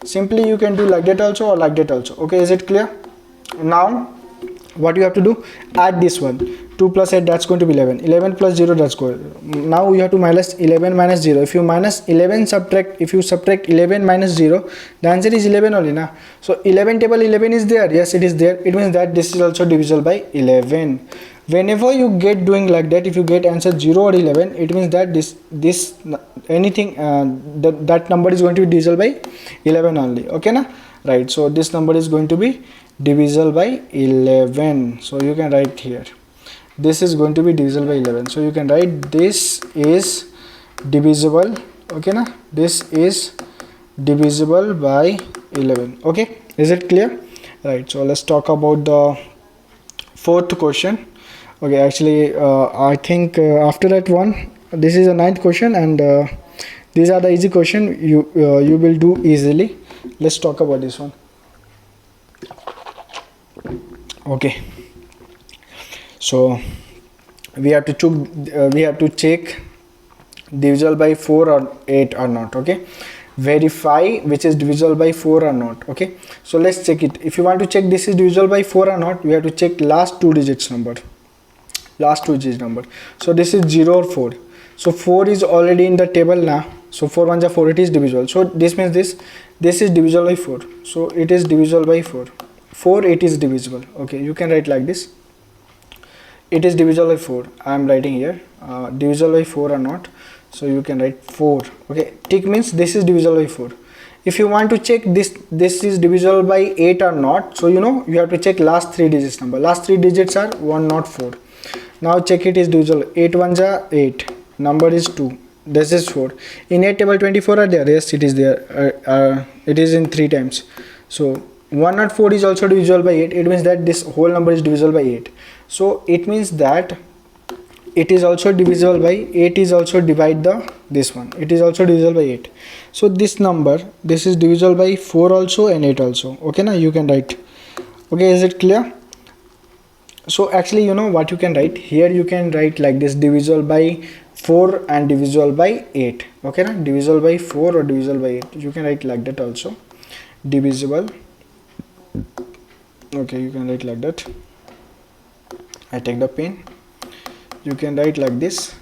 Simply you can do like that also or like that also. Okay, is it clear? Now what you have to do, add this one, 2 plus 8, that's going to be 11. 11 plus 0, that's going. Now you have to minus 11 minus 0. If you minus 11 subtract, if you subtract 11 minus 0, the answer is 11 only na. So 11 table 11 is there, yes it is there. It means that this is also divisible by 11. Whenever you get doing like that, if you get answer 0 or 11, it means that this anything that number is going to be divisible by 11 only. Okay na, right? So this number is going to be divisible by 11. So you can write here, this is going to be divisible by 11. So you can write this is divisible. Okay na, this is divisible by 11. Okay, is it clear? Right, so let's talk about the fourth question. Okay, actually I think after that one, this is a ninth question, and these are the easy question you will do easily. Let's talk about this one. Okay, so we have to check divisible by 4 or 8 or not. Okay, verify which is divisible by 4 or not. Okay, so let's check it. If you want to check this is divisible by 4 or not, we have to check last two digits number. So this is 0 or 4. So 4 is already in the table now, so 4 1 is 4, it is divisible. So this means this is divisible by 4, so it is divisible by 4, it is divisible. Okay, you can write like this, it is divisible by 4. I am writing here divisible by 4 or not, so you can write 4. Okay, tick means this is divisible by 4. If you want to check this is divisible by 8 or not, so you have to check last three digits number. Last three digits are 1 not 4. Now check it is divisible. 8 1s are 8, number is 2, this is 4. In 8 table 24 are there? Yes, it is there. It is in 3 times. So 1 not 4 is also divisible by 8. It means that this whole number is divisible by 8. So it means that it is also divisible by 8 is also divide the this one. It is also divisible by 8. So this number, this is divisible by 4 also and 8 also. Okay, now you can write. Okay, is it clear? So actually what you can write here, you can write like this, divisible by 4 and divisible by 8. Okay na? Divisible by 4 or divisible by 8, you can write like that also, divisible. Okay, you can write like that. I take the pen. You can write like this,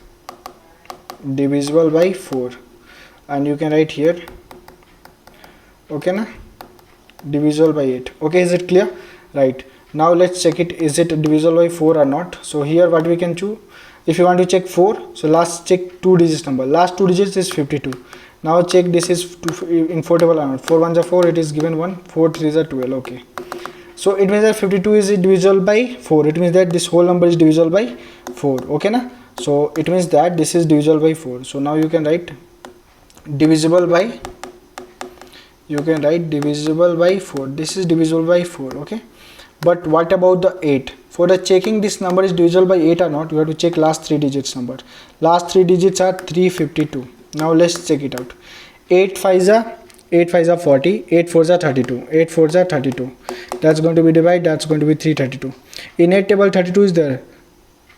divisible by 4, and you can write here, okay na, divisible by 8. Okay, is it clear? Right, now let's check it, is it divisible by 4 or not. So here what we can choose, if you want to check 4, so last check two digits number, last two digits is 52. Now check this is in 4 table or not. 4 1s are 4, it is given 1, 4 3s are 12. Okay, so it means that 52 is divisible by 4. It means that this whole number is divisible by 4. Okay na, so it means that this is divisible by 4. So now you can write divisible by, you can write divisible by 4. This is divisible by 4. Okay, but what about the 8? For the checking this number is divisible by 8 or not, you have to check last three digits number. Last three digits are 352. Now let's check it out. 8 5s are 40, 8 4s are 32, 8 4s are 32. That's going to be divided, that's going to be 332. In 8 table 32 is there.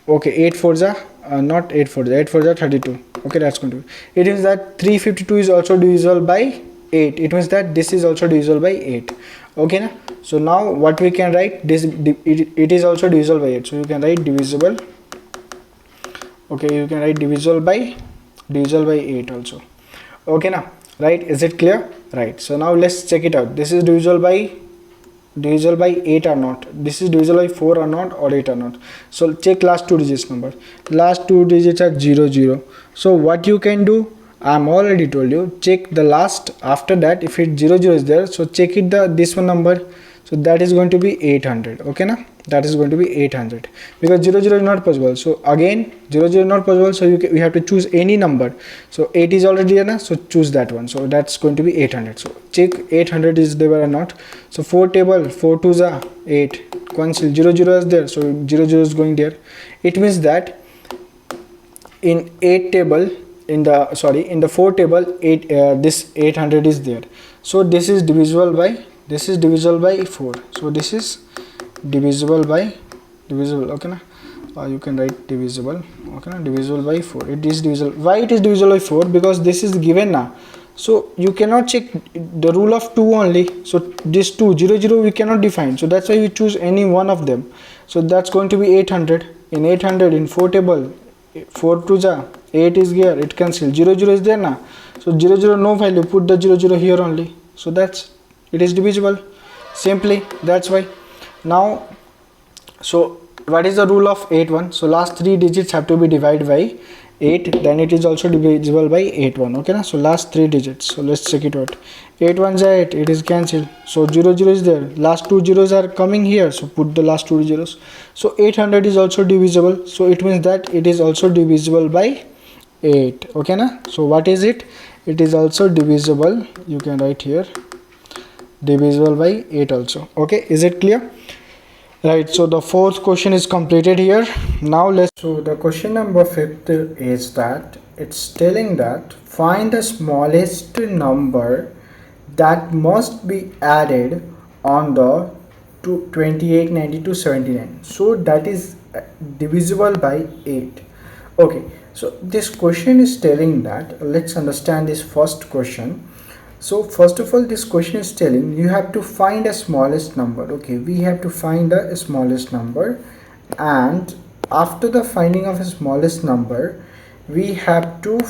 Okay, 8 4s are not 8 4s, 8 4s are 32. Okay, that's going to be, it means that 352 is also divisible by 8. It means that this is also divisible by 8. Okay na? So now what we can write, this it is also divisible by 8. So you can write divisible. Okay, you can write divisible by 8 also. Okay na, right? Is it clear? Right, so now let's check it out. This is divisible by 8 or not. This is divisible by 4 or not, or 8 or not. So check last two digits number. Last two digits are 0 0. So what you can do, I'm already told you, check the last after that. If it 0 0 is there, so check it this one number. So that is going to be 800. Okay na, that is going to be 800, because 0 0 is not possible. So again 0 0 is not possible, so we have to choose any number. So 8 is already there na, so choose that one. So that's going to be 800. So check 800 is there or not. So 4 table 4 2s are 8, cancel, 0 0 is there, so 0 0 is going there. It means that in 8 table, in the 4 table 8 this 800 is there. So this is divisible by 4. So this is divisible by okay na, you can write divisible. Okay na, divisible by 4. It is divisible. Why it is divisible by 4? Because this is given now, so you cannot check the rule of 2 only. So this 2 0 0 we cannot define, so that's why we choose any one of them. So that's going to be 800. In 800 in 4 table 4 2s are 8 is here, it cancel, 0 0 is there now. So 0 0 no value, put the 0 0 here only. So that's, it is divisible simply, that's why. Now so what is the rule of 8 1? So last 3 digits have to be divided by 8, then it is also divisible by 8 1. Okay na? So last 3 digits, so let's check it out. 8 1 is 8, it is cancelled, so 0 0 is there, last 2 zeros are coming here, so put the last 2 zeros. So 800 is also divisible, so it means that it is also divisible by 8. Okay na? So what is it? It is also divisible, you can write here, divisible by 8 also. Okay, is it clear? Right, so the fourth question is completed here. Now so the question number 5 is that it's telling that find the smallest number that must be added on the 28, 92, 79, so that is divisible by 8. Okay, so this question is telling that, let's understand this first question. So first of all, this question is telling you have to find a smallest number. Okay, we have to find the smallest number, and after the finding of a smallest number, we have to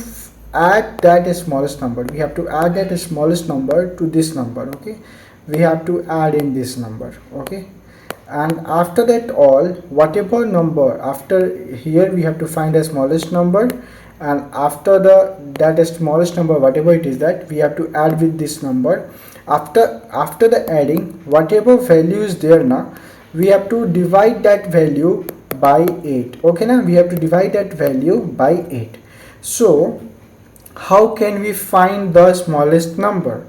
add that smallest number. We have to add that smallest number to this number. Okay, we have to add in this number. Okay, and after that, all whatever number after here, we have to find the smallest number, and after that smallest number, whatever it is, that we have to add with this number. After the adding, whatever value is there now, we have to divide that value by 8. Okay, now we have to divide that value by 8. So how can we find the smallest number?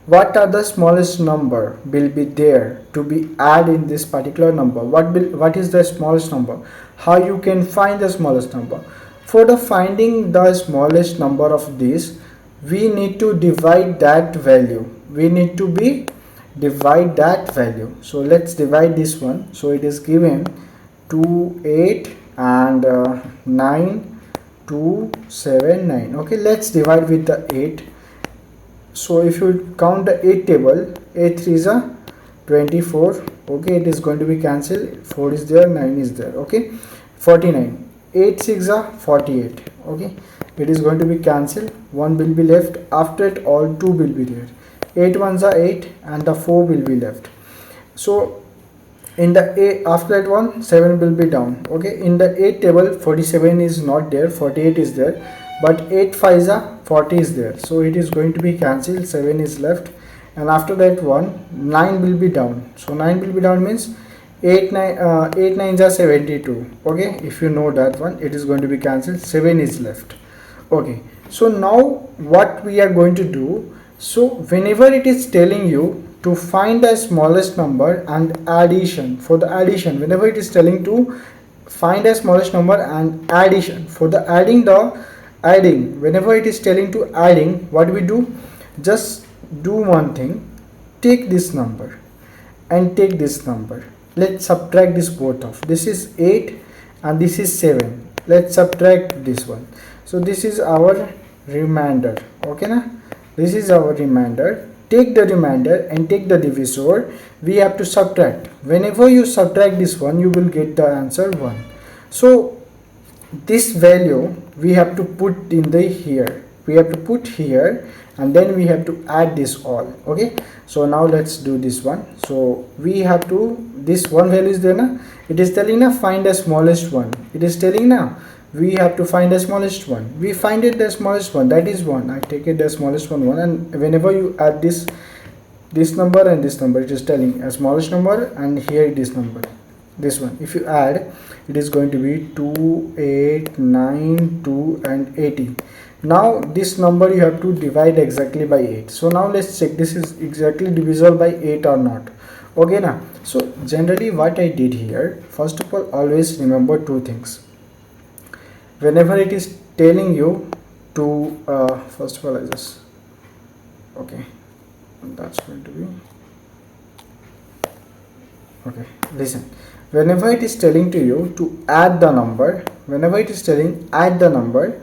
What are the smallest number will be there to be added in this particular number? What is the smallest number? How you can find the smallest number? For the finding the smallest number of this, we need to divide that value. We need to divide that value. So let's divide this one. So it is given 2, 8 and 9, 2, 7, 9. Okay, let's divide with the 8. So if you count the 8 table, 8 3 is a 24. Okay, it is going to be cancelled. 4 is there, 9 is there. Okay, 49. 8 6 are 48. Okay, it is going to be cancelled. 1 will be left. After it, all 2 will be there. 8 ones are 8 and the 4 will be left. So in the 8, after that one, 7 will be down. Okay, in the 8 table, 47 is not there, 48 is there, but 8 5s are 40 is there, so it is going to be cancelled. 7 is left, and after that one, 9 will be down. So 9 will be down means 8 9s are 72. Okay, if you know that one, it is going to be cancelled. 7 is left. Okay, so now what we are going to do, so whenever it is telling you to find the smallest number and addition, for the addition, whenever it is telling to find the smallest number and addition, for the adding, whenever it is telling to adding, what we do, just do one thing, take this number and take this number. Let's subtract this both of, this is 8 and this is 7. Let's subtract this one. So this is our remainder. Okay na, this is our remainder. Take the remainder and take the divisor. We have to subtract. Whenever you subtract this one, you will get the answer 1. So this value we have to put in the here. We have to put here, and then we have to add this all. Okay, so now let's do this one. So we have to, this one value is there na, it is telling now find the smallest one. It is telling now we have to find the smallest one. We find it the smallest one, that is 1. I take it the smallest one, and whenever you add this number and this number, it is telling a smallest number, and here this number, this one, if you add, it is going to be 2 8 9 2 and 80. Now this number you have to divide exactly by 8. So now let's check this is exactly divisible by 8 or not. Okay now, so generally what I did here, first of all, always remember two things. Whenever it is telling you to first of all, I just, okay, that's going to be, okay, listen, whenever it is telling to you to add the number, whenever it is telling add the number,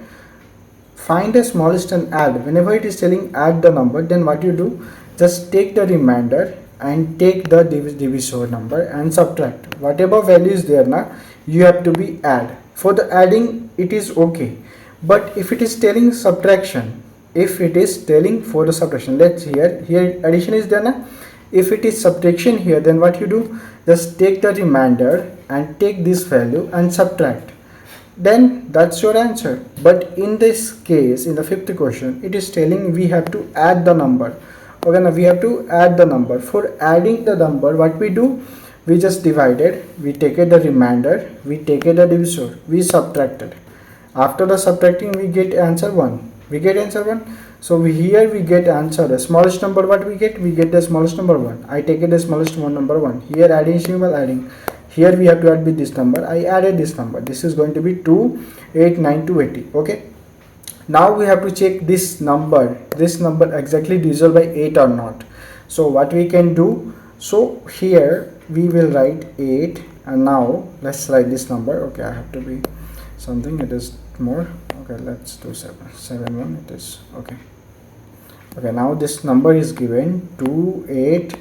find the smallest and add. Whenever it is telling add the number, then what you do, just take the remainder and take the divisor number and subtract whatever value is there now, you have to be add. For the adding it is okay, but if it is telling subtraction, if it is telling for the subtraction, let's here addition is there now, If it is subtraction here, then what you do, just take the remainder and take this value and subtract, then that's your answer. But in this case, in the fifth question, it is telling we have to add the number. Okay, now we have to add the number. For adding the number, what we do, we just divided, we take it the remainder, we take it the divisor, we subtracted. After the subtracting, we get answer 1. We get answer 1. So here we get answer, the smallest number what we get the smallest number 1. I take it the smallest one number 1. Here adding symbol, adding. Here we have to add with this number. I added this number. This is going to be 2, 8, 9 to 80. Okay. Now we have to check this number exactly divisible by 8 or not. So what we can do, so here we will write 8, and now let's write this number. Okay, I have to be something, it is more. Okay, let's do 7 it is. Okay, now this number is given 2, 8,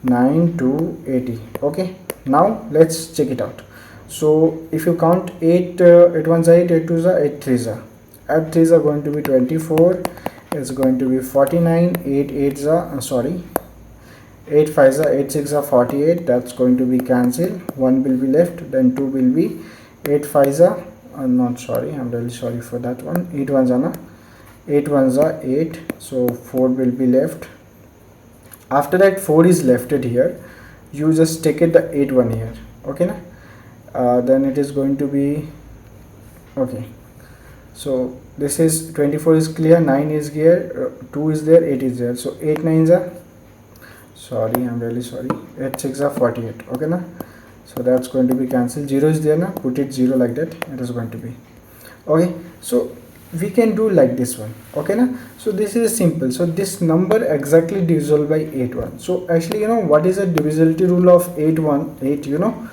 9 to 80. Okay, now let's check it out. So if you count 8, 8 1s are 8, 8 2s are 8 3s are. 8 3s are going to be 24, it's going to be 49, 8 8s are 8 5s are 8 6 are 48, that's going to be cancelled, 1 will be left, then 2 will be 8 5s are not sorry, I'm really sorry for that one, 8 1s are na, 8 1s are 8, so 4 will be left. After that 4 is left here, you just take it the 8 1 here. Okay na? Then it is going to be okay. So this is 24 is clear, 9 is here, 2 is there, 8 is there. So 8 9s are sorry, I'm really sorry, 8 6 are 48. Okay na? So that's going to be cancelled. 0 is there na, put it 0 like that, it is going to be okay. So we can do like this one. Okay na? So this is simple. So this number exactly divisible by 8 1. So actually, you know what is the divisibility rule of 8 1 8, you know,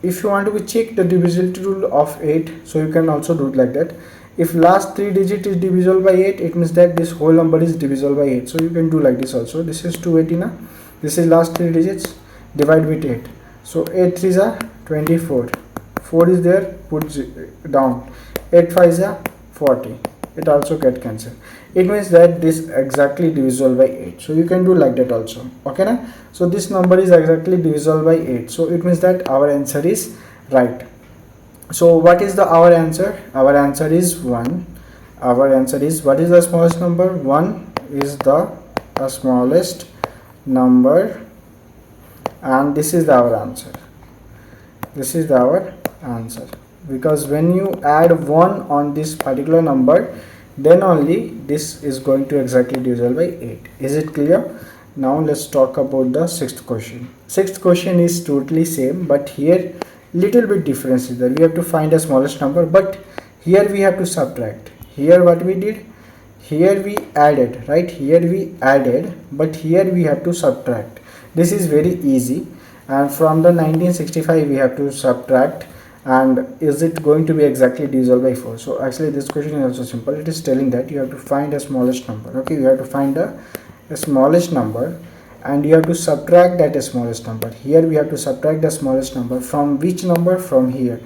if you want to check the divisibility rule of 8, so you can also do it like that. If last 3 digit is divisible by 8, it means that this whole number is divisible by 8. So you can do like this also. This is 280 na, this is last 3 digits, divide with 8. So 8 3s are 24, 4 is there, put down, 8 5s are 40, it also get cancelled. It means that this exactly divisible by 8. So you can do like that also. Okay na? So this number is exactly divisible by 8. So it means that our answer is right. So what is our answer? Our answer is 1. Our answer is, what is the smallest number? 1 is the smallest number, and this is our answer. This is our answer, because when you add 1 on this particular number, then only this is going to exactly divisible by 8. Is it clear? Now let's talk about the sixth question. Sixth question is totally same, but here little bit difference is there. We have to find the smallest number, but here we have to subtract. Here what we did, here we added, right? Here we added, but here we have to subtract. This is very easy, and from the 1965 we have to subtract. And is it going to be exactly divisible by 4? So actually this question is also simple. It is telling that you have to find a smallest number. Okay, you have to find a smallest number, and you have to subtract that smallest number. Here we have to subtract the smallest number from which number? From here,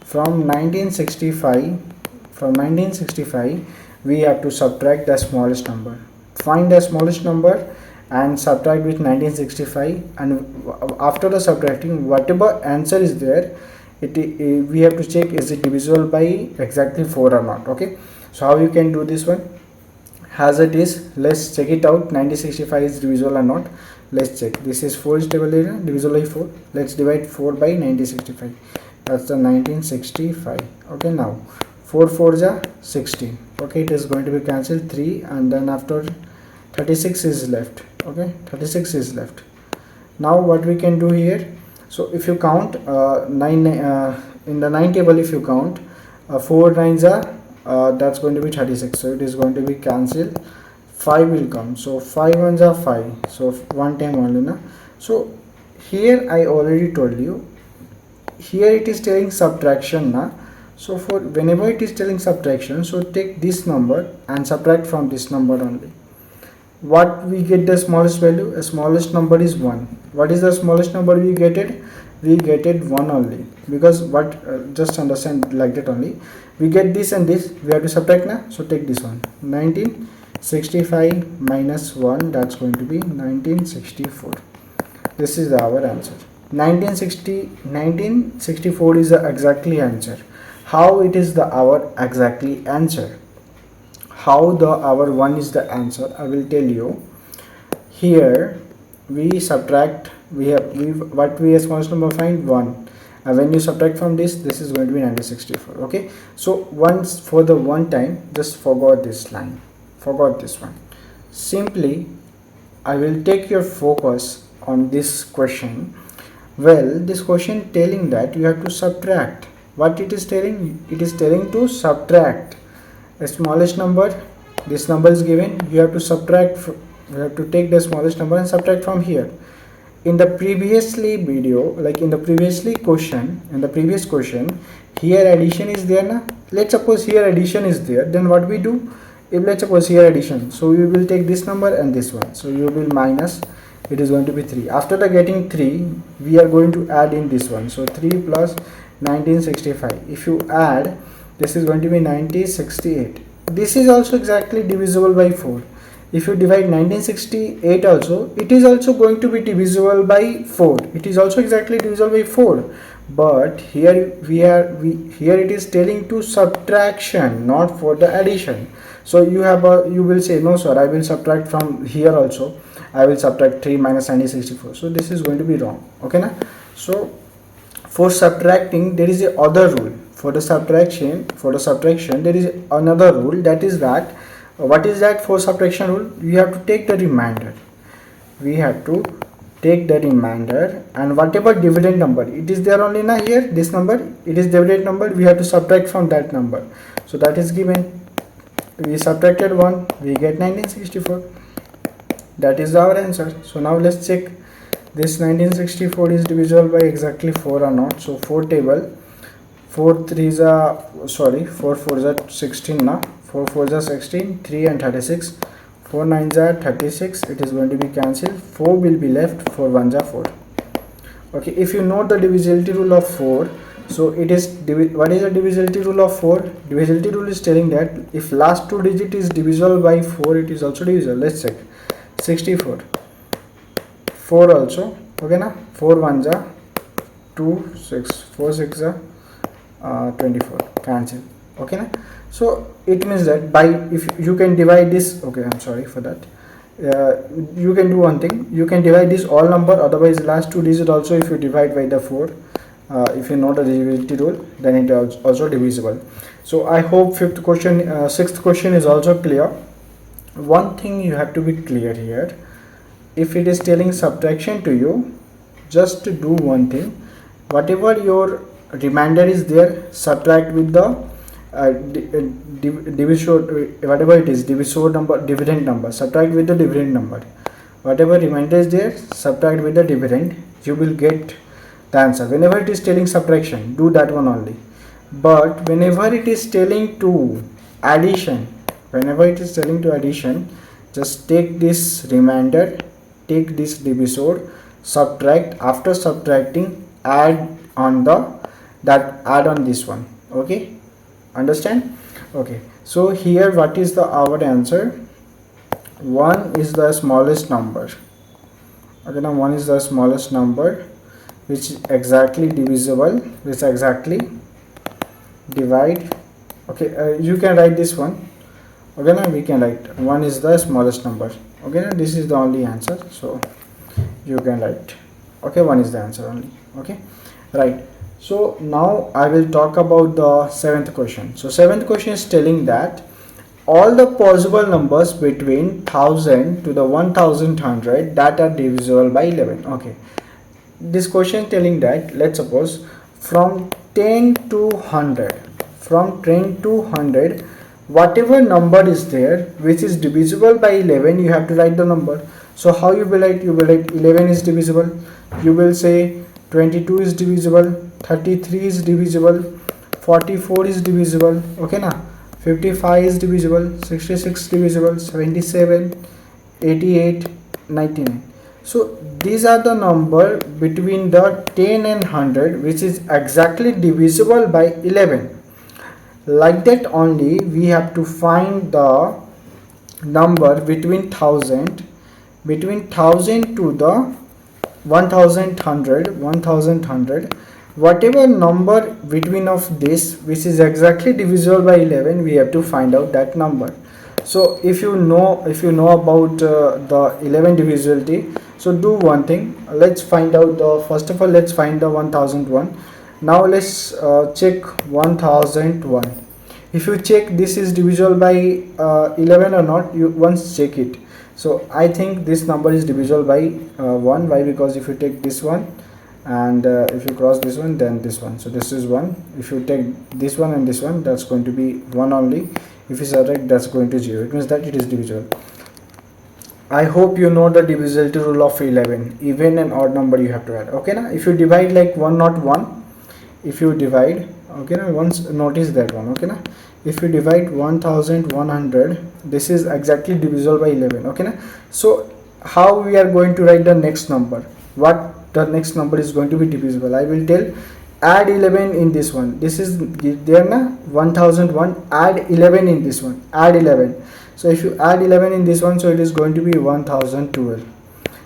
from 1965. From 1965 we have to subtract the smallest number. Find the smallest number and subtract with 1965, and after the subtracting, whatever answer is there, we have to check is it divisible by exactly 4 or not. Okay, so how you can do this one? As it is, let's check it out. 1965 is divisible or not. Let's check. This is 4 is divisible by 4. Let's divide 4 by 1965. That's the 1965. Okay, now 4 4s are 16. Okay, it is going to be cancelled 3, and then after 36 is left. Okay, 36 is left. Now what we can do here? So if you count in the 9 table, if you count 4 9s are that's going to be 36. So it is going to be cancelled. 5 will come. So 5 1s are 5. So one time only na. So here I already told you. Here it is telling subtraction na. So for whenever it is telling subtraction, so take this number and subtract from this number only. What we get the smallest value? The smallest number is 1. What is the smallest number we get it? We get it 1 only, because what just understand like that only. We get this and this, we have to subtract now. So take this one, 1965 minus 1, that's going to be 1964. This is our answer. 1964 is the exactly answer. How it is the our exactly answer? How the our 1 is the answer? I will tell you. Here we subtract, what we as smallest number find 1, and when you subtract from this is going to be 1964. Okay, so once for the one time just forgot this line, forgot this one. Simply I will take your focus on this question. Well, this question telling that you have to subtract. What it is telling? It is telling to subtract the smallest number. This number is given, you have to subtract, you have to take the smallest number and subtract from here. In the previously video, like in the previous question, here addition is there na? Let's suppose here addition is there, then what we do? If let's suppose here addition, so we will take this number and this one, so you will minus, it is going to be 3. After the getting 3, we are going to add in this one, so 3 plus 1965, if you add, this is going to be 1968. This is also exactly divisible by 4. If you divide 1968 also, it is also going to be divisible by 4. It is also exactly divisible by 4. But here here it is telling to subtraction, not for the addition. So you will say, no sir, I will subtract from here also. I will subtract 3 minus 1964. So this is going to be wrong. Okay na? So for subtracting there is a other rule. For the subtraction there is another rule, that is that, what is that? For subtraction rule, we have to take the remainder. We have to take the remainder, and whatever dividend number it is there only na, here this number, it is dividend number, we have to subtract from that number. So that is given, we subtracted 1, we get 1964. That is our answer. So now let's check this 1964 is divisible by exactly 4 or not. So 4 table, 4 3s are, sorry, 4 4s are 16 now. 4 4s are 16, 3 and 36, 4 9s are 36, it is going to be cancelled, 4 will be left, 4 1s are 4. Okay, if you know the divisibility rule of 4, so it is, what is the divisibility rule of 4? Divisibility rule is telling that if last 2 digit is divisible by 4, it is also divisible. Let's check. 64, 4 also, okay na, 4 1s are 2, 6, 4 6s are 24, cancel. Okay na? So it means that by, if you can divide this, okay, I'm sorry for that, you can do one thing, you can divide this all number, otherwise last 2 digit also, if you divide by the 4, if you know the divisibility rule, then it is also divisible. So I hope sixth question is also clear. One thing you have to be clear here, if it is telling subtraction to you, just to do one thing, whatever your remainder is there, subtract with the whatever it is, dividend number, subtract with the dividend number. Whatever remainder is there, subtract with the dividend, you will get the answer. Whenever it is telling subtraction, do that one only. But whenever it is telling to addition, just take this remainder, take this divisor, subtract, after subtracting, add on this one. Okay, understand? Okay, so here what is our answer? 1 is the smallest number. Okay, now 1 is the smallest number which is exactly divisible, which exactly divide. Okay, you can write this one. Okay, now we can write 1 is the smallest number. Okay, now this is the only answer, so you can write, okay, 1 is the answer only. Okay, right. So now I will talk about the 7th question. So 7th question is telling that all the possible numbers between 1000 to the 1100 that are divisible by 11. Okay, this question telling that, let's suppose from 10 to 100, whatever number is there which is divisible by 11, you have to write the number. So how you will write? You will write 11 is divisible, you will say 22 is divisible, 33 is divisible, 44 is divisible, okay na, 55 is divisible, 66 divisible, 77, 88, 99. So these are the number between the 10 and 100 which is exactly divisible by 11. Like that only we have to find the number between 1000 to the 1100, whatever number between of this which is exactly divisible by 11, we have to find out that number. So if you know about the 11 divisibility, so do one thing. Let's find out the, first of all, let's find the 1001. Now let's check 1001. If you check this is divisible by 11 or not, you once check it. So I think this number is divisible by 1. Why? Because if you take this one and if you cross this one, then this one, so this is 1. If you take this one and this one, that's going to be 1 only. If you subtract, that's going to 0. It means that it is divisible. I hope you know the divisibility rule of 11. Even and odd number you have to add. Okay now, if you divide like 101, if you divide, okay now, once notice that one. Okay now, if you divide 1100, this is exactly divisible by 11. Okay now, so how we are going to write the next number? What the next number is going to be divisible? I will tell. Add 11 in this one. This is there na, 1001. Add 11 in this one. Add 11. So if you add 11 in this one, so it is going to be 1012.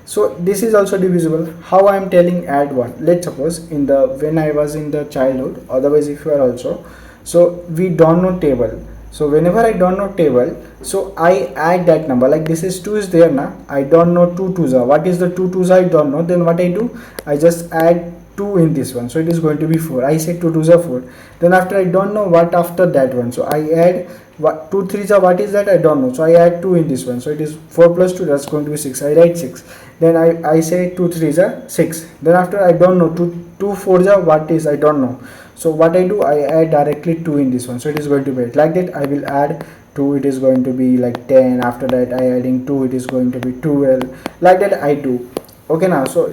So this is also divisible. How I am telling add 1? Let's suppose in the, when I was in the childhood, otherwise if you are also, so we don't know table. So whenever I don't know table, so I add that number. Like this is 2 is there na, I don't know 2 twos are. What is the 2 twos I don't know. Then what I do, I just add 2 in this one, so it is going to be 4. I say 2 twos are 4. Then after I don't know what after that one, so I add what 2 threes are, what is that I don't know, so I add 2 in this one, so it is 4 plus 2, that's going to be 6. I write 6. Then I say 2 threes are 6. Then after I don't know, 2 fours are, what is I don't know, so what I do, I add directly 2 in this one, so it is going to be 8. Like that I will add 2, it is going to be like 10. After that I adding 2, it is going to be 12. Like that I do. Okay now, so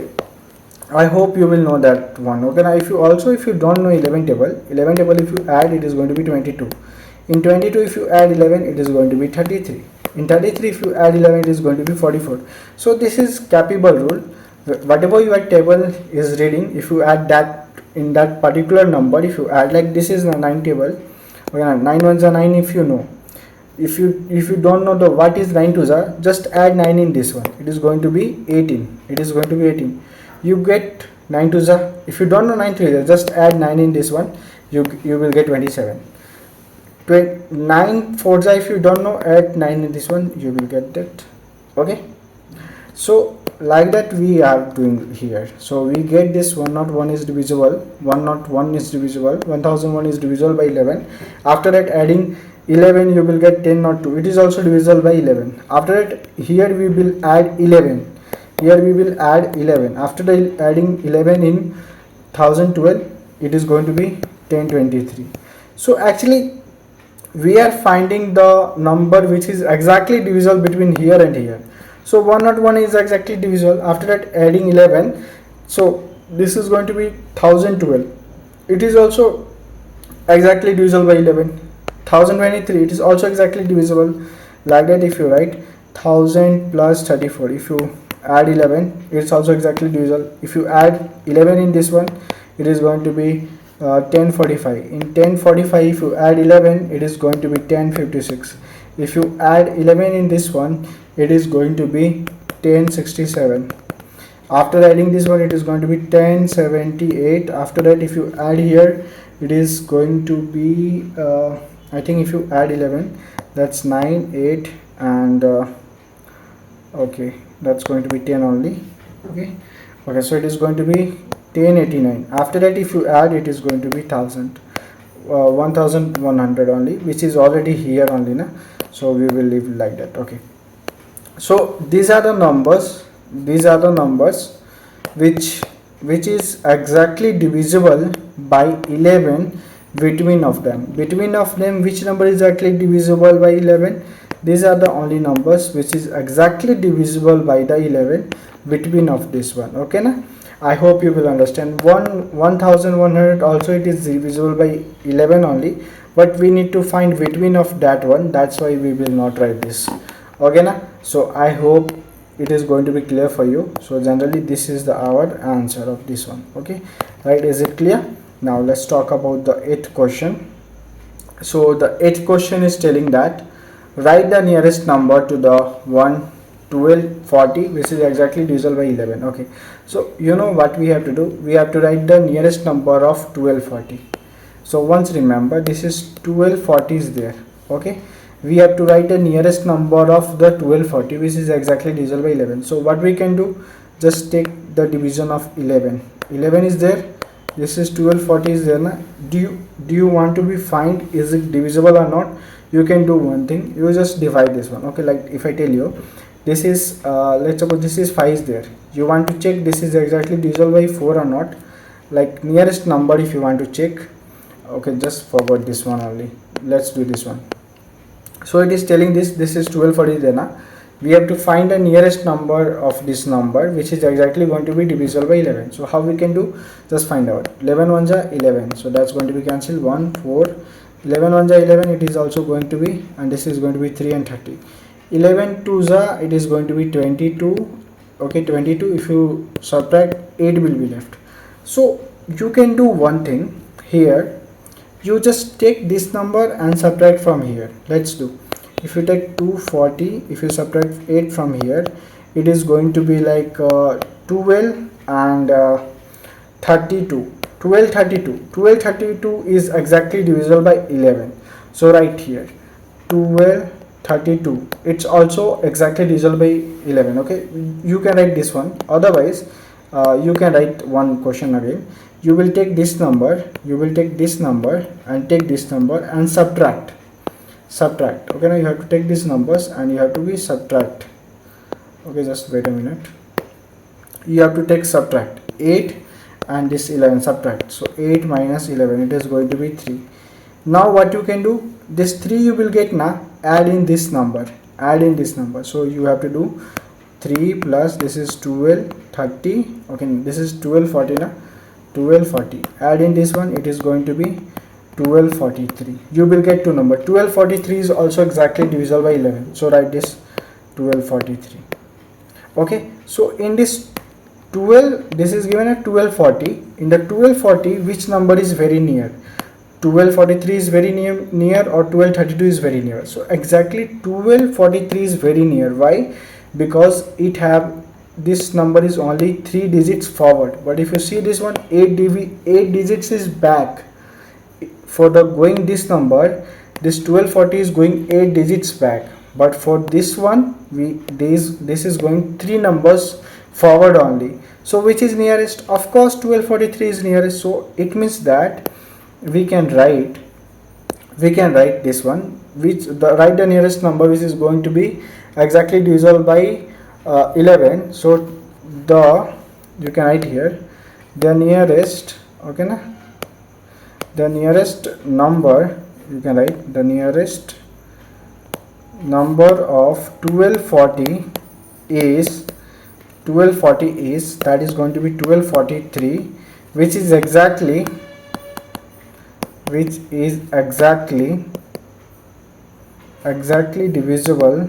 I hope you will know that one. Okay now, if you don't know 11 table if you add, it is going to be 22. In 22 if you add 11, it is going to be 33. In 33 if you add 11, it is going to be 44. So this is capable rule. Whatever your table is reading, if you add that in that particular number, if you add, like this is a 9 table, okay, 9 ones are 9. If you know, if you don't know the what is 9 twos are, just add 9 in this one, it is going to be 18. It is going to be 18. You get 9 twos are. If you don't know 9 threes are, just add 9 in this one, you will get 27. 9 fours are, if you don't know, add 9 in this one, you will get that. Okay, so like that we are doing here. So we get this 101 is divisible, 101 is divisible, 1001 is divisible by 11. After that adding 11, you will get 1002. It is also divisible by 11. After that, here we will add 11. Here we will add 11. After the adding 11 in 1012, it is going to be 1023. So actually we are finding the number which is exactly divisible between here and here. So 101 is exactly divisible. After that adding 11, so this is going to be 1012. It is also exactly divisible by 11. 1023, it is also exactly divisible. Like that, if you write 1000 plus 34, if you add 11, it's also exactly divisible. If you add 11 in this one, it is going to be 1045. In 1045, if you add 11, it is going to be 1056. If you add 11 in this one, it is going to be 1067. After adding this one, it is going to be 1078. After that, if you add here, it is going to be I think if you add 11, that's 9, 8 and okay, that's going to be 10 only. Okay, so it is going to be 1089. After that, if you add, it is going to be 1100 only, which is already here only na. So we will leave like that. Okay, so these are the numbers which is exactly divisible by 11. Between of them, which number is exactly divisible by 11? These are the only numbers which is exactly divisible by the 11 between of this one. Okay na, I hope you will understand. 1100 also it is divisible by 11 only, but we need to find between of that one. That's why we will not write this. Okay na, so I hope it is going to be clear for you. So generally this is our answer of this one. Okay, right, is it clear? Now let's talk about the 8th question. So the 8th question is telling that write the nearest number to the 1, 1240, which is exactly divisible by 11. Okay, so you know what we have to do? We have to write the nearest number of 1240. So once remember, this is 1240 is there. Okay, we have to write the nearest number of the 1240, which is exactly divisible by 11. So what we can do, just take the division of 11. 11 is there, this is 1240 is there na? Do you want to be find is it divisible or not? You can do one thing, you just divide this one. Okay, like if I tell you this is let's suppose this is 5 is there, you want to check this is exactly divisible by 4 or not, like nearest number if you want to check. Okay, just forgot this one only, let's do this one. So it is telling this is 1240 there na? We have to find the nearest number of this number which is exactly going to be divisible by 11. So how we can do, just find out. 11 ones are 11, so that's going to be cancelled. 1 4 11 ones are 11, it is also going to be, and this is going to be 3 and 30. 11 twos are, it is going to be 22. Okay, 22, if you subtract 8 will be left. So you can do one thing here, you just take this number and subtract from here. Let's do, if you take 240, if you subtract 8 from here, it is going to be like 12 and 32. 1232 is exactly divisible by 11. So right here 1232, it's also exactly divisible by 11. Okay, you can write this one, otherwise you can write one question again. You will take this number, you will take this number and take this number and subtract. Okay, now you have to take these numbers and you have to be subtract. Okay, just wait a minute, you have to take subtract 8 and this 11, subtract. So 8 minus 11, it is going to be 3. Now what you can do, this 3 you will get now, add in this number, so you have to do 3 plus this is 1230. Okay, this is 1240 now, 1240, add in this one, it is going to be 1243. You will get two number. 1243 is also exactly divisible by 11, so write this 1243. Okay, so in this 12, this is given at 1240. In the 1240, which number is very near? 1243 is very near or 1232 is very near? So exactly 1243 is very near. Why? Because it have, this number is only 3 digits forward, but if you see this one, 8 digits is back. For the going this number, this 1240 is going 8 digits back, but for this one this is going 3 numbers forward only. So which is nearest? Of course 1243 is nearest. So it means that we can write this one, which write the nearest number which is going to be exactly divisible by 11. So you can write here the nearest. Okay na, the nearest number, you can write the nearest number of 1240 is that is going to be 1243, which is exactly divisible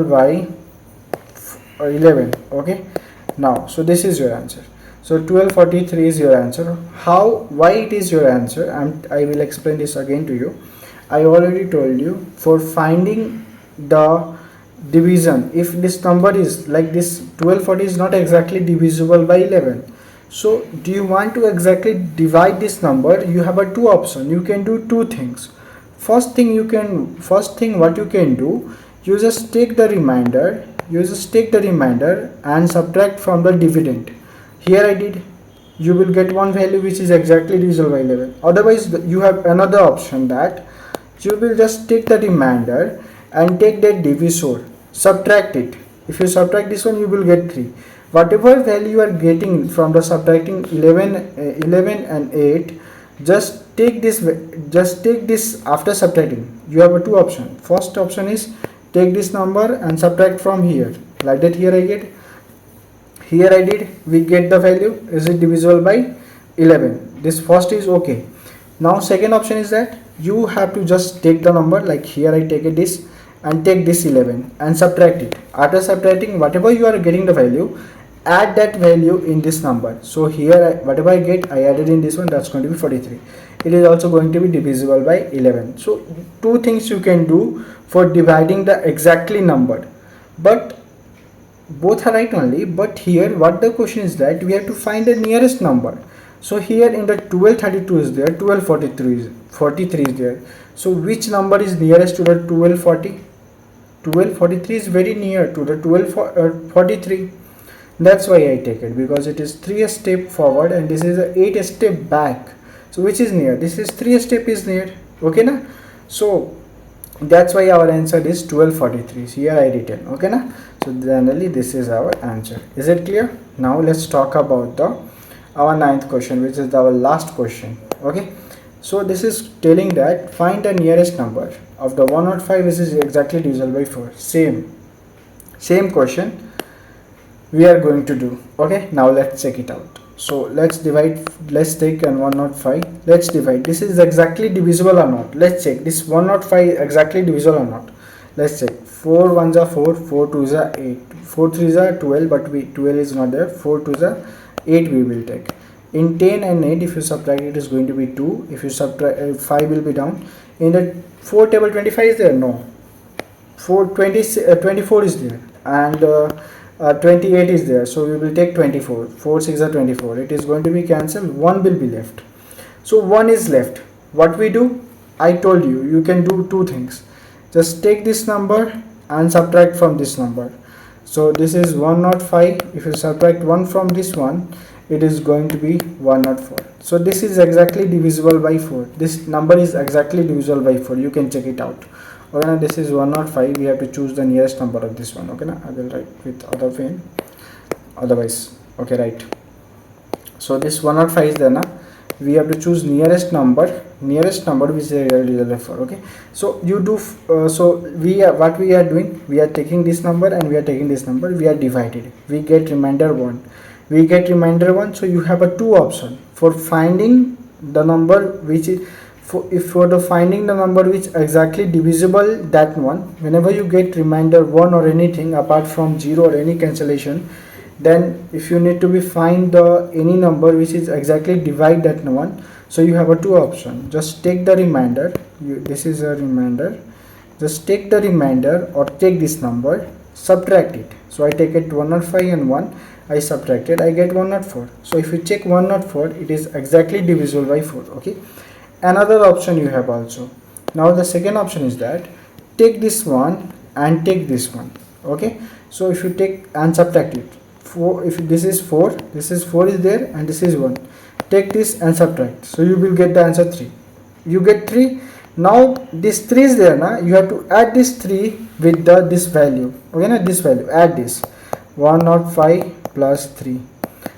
by 11. Okay, now so this is your answer. So 1243 is your answer. Why it is your answer? I will explain this again to you. I already told you, for finding the division, if this number is like this, 1240 is not exactly divisible by 11. So do you want to exactly divide this number? You have a two option. You can do two things. First thing what you can do, you just take the remainder and subtract from the dividend. Here I did, you will get one value which is exactly divisible by 11. Otherwise you have another option, that you will just take the remainder and take that divisor, subtract it. If you subtract this one, you will get 3. Whatever value you are getting from the subtracting 11 and 8, just take this after subtracting. You have a two option. First option is take this number and subtract from here, like that. Here I did, we get the value, is it divisible by 11? This first is okay. Now second option is that you have to just take the number, like here I take this and take this 11 and subtract it. After subtracting, whatever you are getting the value, add that value in this number. So here whatever I get, I added in this one, that's going to be 43. it is also going to be divisible by 11. So two things you can do for dividing the exactly number, but both are right only. But here what the question is that we have to find the nearest number. So here in the 1232 is there, 1243 is there. So which number is nearest to the 1240? 1243 is very near to the 1243. That's why I take it, because it is 3 step forward and this is a 8 step back. So which is near? This is 3 step is near. Okay na? So that's why our answer is 1243. Here I written. Okay na? So generally this is our answer. Is it clear? Now let's talk about our ninth question, which is our last question. Okay, so this is telling that find the nearest number of the 105 which is exactly divisible by 4. Same question we are going to do. Okay, now let's check it out. So let's take an 105, let's divide. This is exactly divisible or not. Let's check this 105 exactly divisible or not. Let's check. 4 1s are 4, 4 2s are 8, 4 3s are 12, but 12 is not there. 4 2s are 8 we will take. In 10 and 8, if you subtract, it is going to be 2. If you subtract, 5 will be down. In the 4 table, 25 is there? No. 24 is there, and 28 is there. So we will take 24. 4 6 are 24. It is going to be cancelled. 1 will be left. So 1 is left. What we do? I told you, you can do two things. Just take this number and subtract from this number. So this is 105. If you subtract 1 from this one, it is going to be 104. So this is exactly divisible by 4. This number is exactly divisible by 4. You can check it out. Okay, now this is 105. We have to choose the nearest number of this one. Okay, now I will write with other pen. Otherwise, okay, right. So this 105 is there now. We have to choose nearest number which is divisible by 4. Okay, so you do what we are doing, we are taking this number and we are taking this number, we are divided, we get remainder 1. So you have a two option for finding the number which is for the finding the number which exactly divisible, that one. Whenever you get remainder 1 or anything apart from 0 or any cancellation, then if you need to be find the any number which is exactly divide that one, so you have a two option. Just take the remainder. This is a remainder. Just take the remainder or take this number, subtract it. So I take it 105 and 1. I subtracted. I get 104. So if you check 104, it is exactly divisible by 4. Okay. Another option you have also. Now the second option is that take this one and take this one. Okay. So if you take and subtract it. 4, if this is 4 is there and this is 1, take this and subtract, so you will get the answer 3. You get 3. Now this 3 is there now, you have to add this 3 with this value. Okay, now this value, add this 105 plus 3,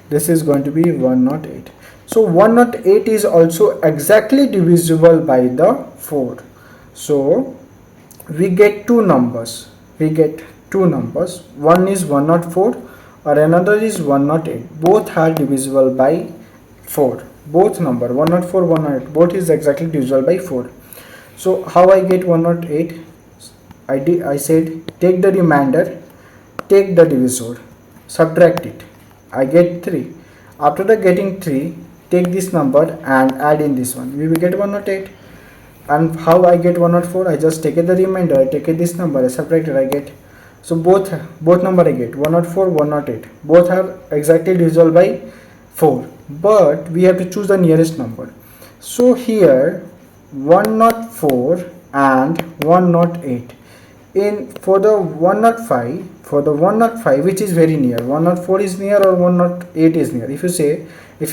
this is going to be 108. So 108 is also exactly divisible by the 4. So we get two numbers, one is 104 or another is 108. Both are divisible by 4. Both number 104 108 both is exactly divisible by 4. So how I get 108? I said take the remainder, take the divisor, subtract it. I get 3. After the getting 3, take this number and add in this one. We will get 108. And how I get 104? I just take the remainder. I take this number. I subtract it. I get. So both number I get 104 108. Both are exactly divisible by 4. But we have to choose the nearest number. So here 104 and 108. For the 105 which is very near, 104 is near or 108 is near. If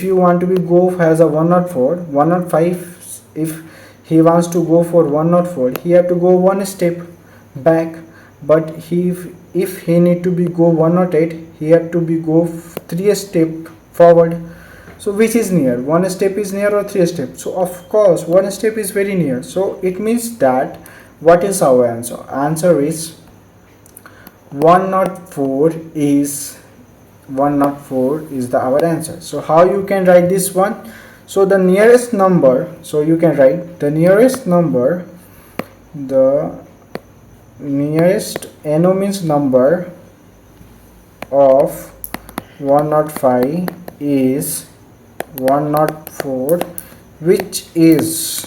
you want to go as a 105, if he wants to go for 104, he have to go one step back. But if he need to go 108, he have to go 3 step forward. So which is near? 1 step is near or 3 steps? So of course 1 step is very near. So it means that what is our answer? Answer is 104 is our answer. So how you can write this one? So the nearest number, so you can write the nearest number, the nearest NO means number of 105 is 104 which is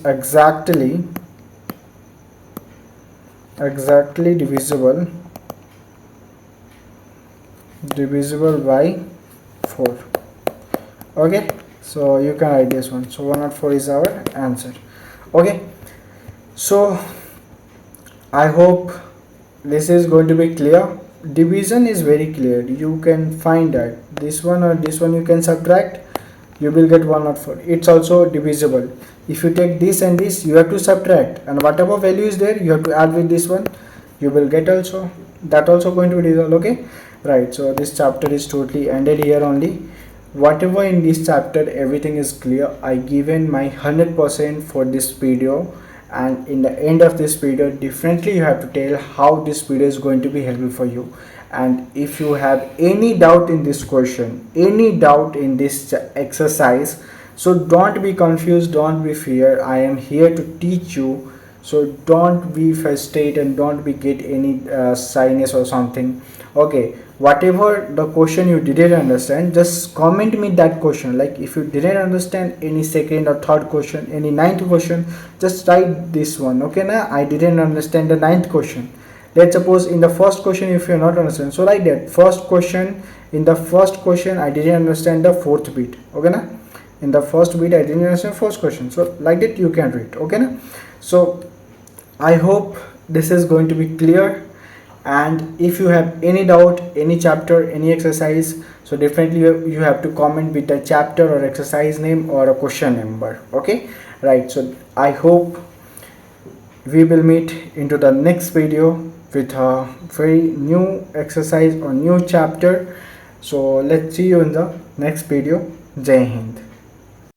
exactly divisible by 4. Okay, so you can write this one. So 104 is our answer. Okay, so I hope this is going to be clear. Division is very clear. You can find that this one or this one you can subtract, you will get 104. It's also divisible. If you take this and this, you have to subtract, and whatever value is there, you have to add with this one, you will get also that also going to be divisible. Okay, right. So this chapter is totally ended here only. Whatever in this chapter, everything is clear. I given my 100% for this video, and in the end of this video differently you have to tell how this video is going to be helpful for you. And if you have any doubt in this question, any doubt in this exercise, so don't be confused, don't be fear. I am here to teach you, so don't be frustrated and don't be get any shyness or something. Okay, whatever the question you didn't understand, just comment me that question. Like if you didn't understand any second or third question, any ninth question, just write this one. Okay, now I didn't understand the ninth question. Let's suppose in the first question if you are not understand, so like that first question, in the first question I didn't understand the fourth bit. Okay na, in the first bit I didn't understand first question, so like that you can read. Okay na, so I hope this is going to be clear. And if you have any doubt, any chapter, any exercise, so definitely you have to comment with the chapter or exercise name or a question number. Okay, right. So I hope we will meet into the next video with a very new exercise or new chapter. So let's see you in the next video. Jai Hind.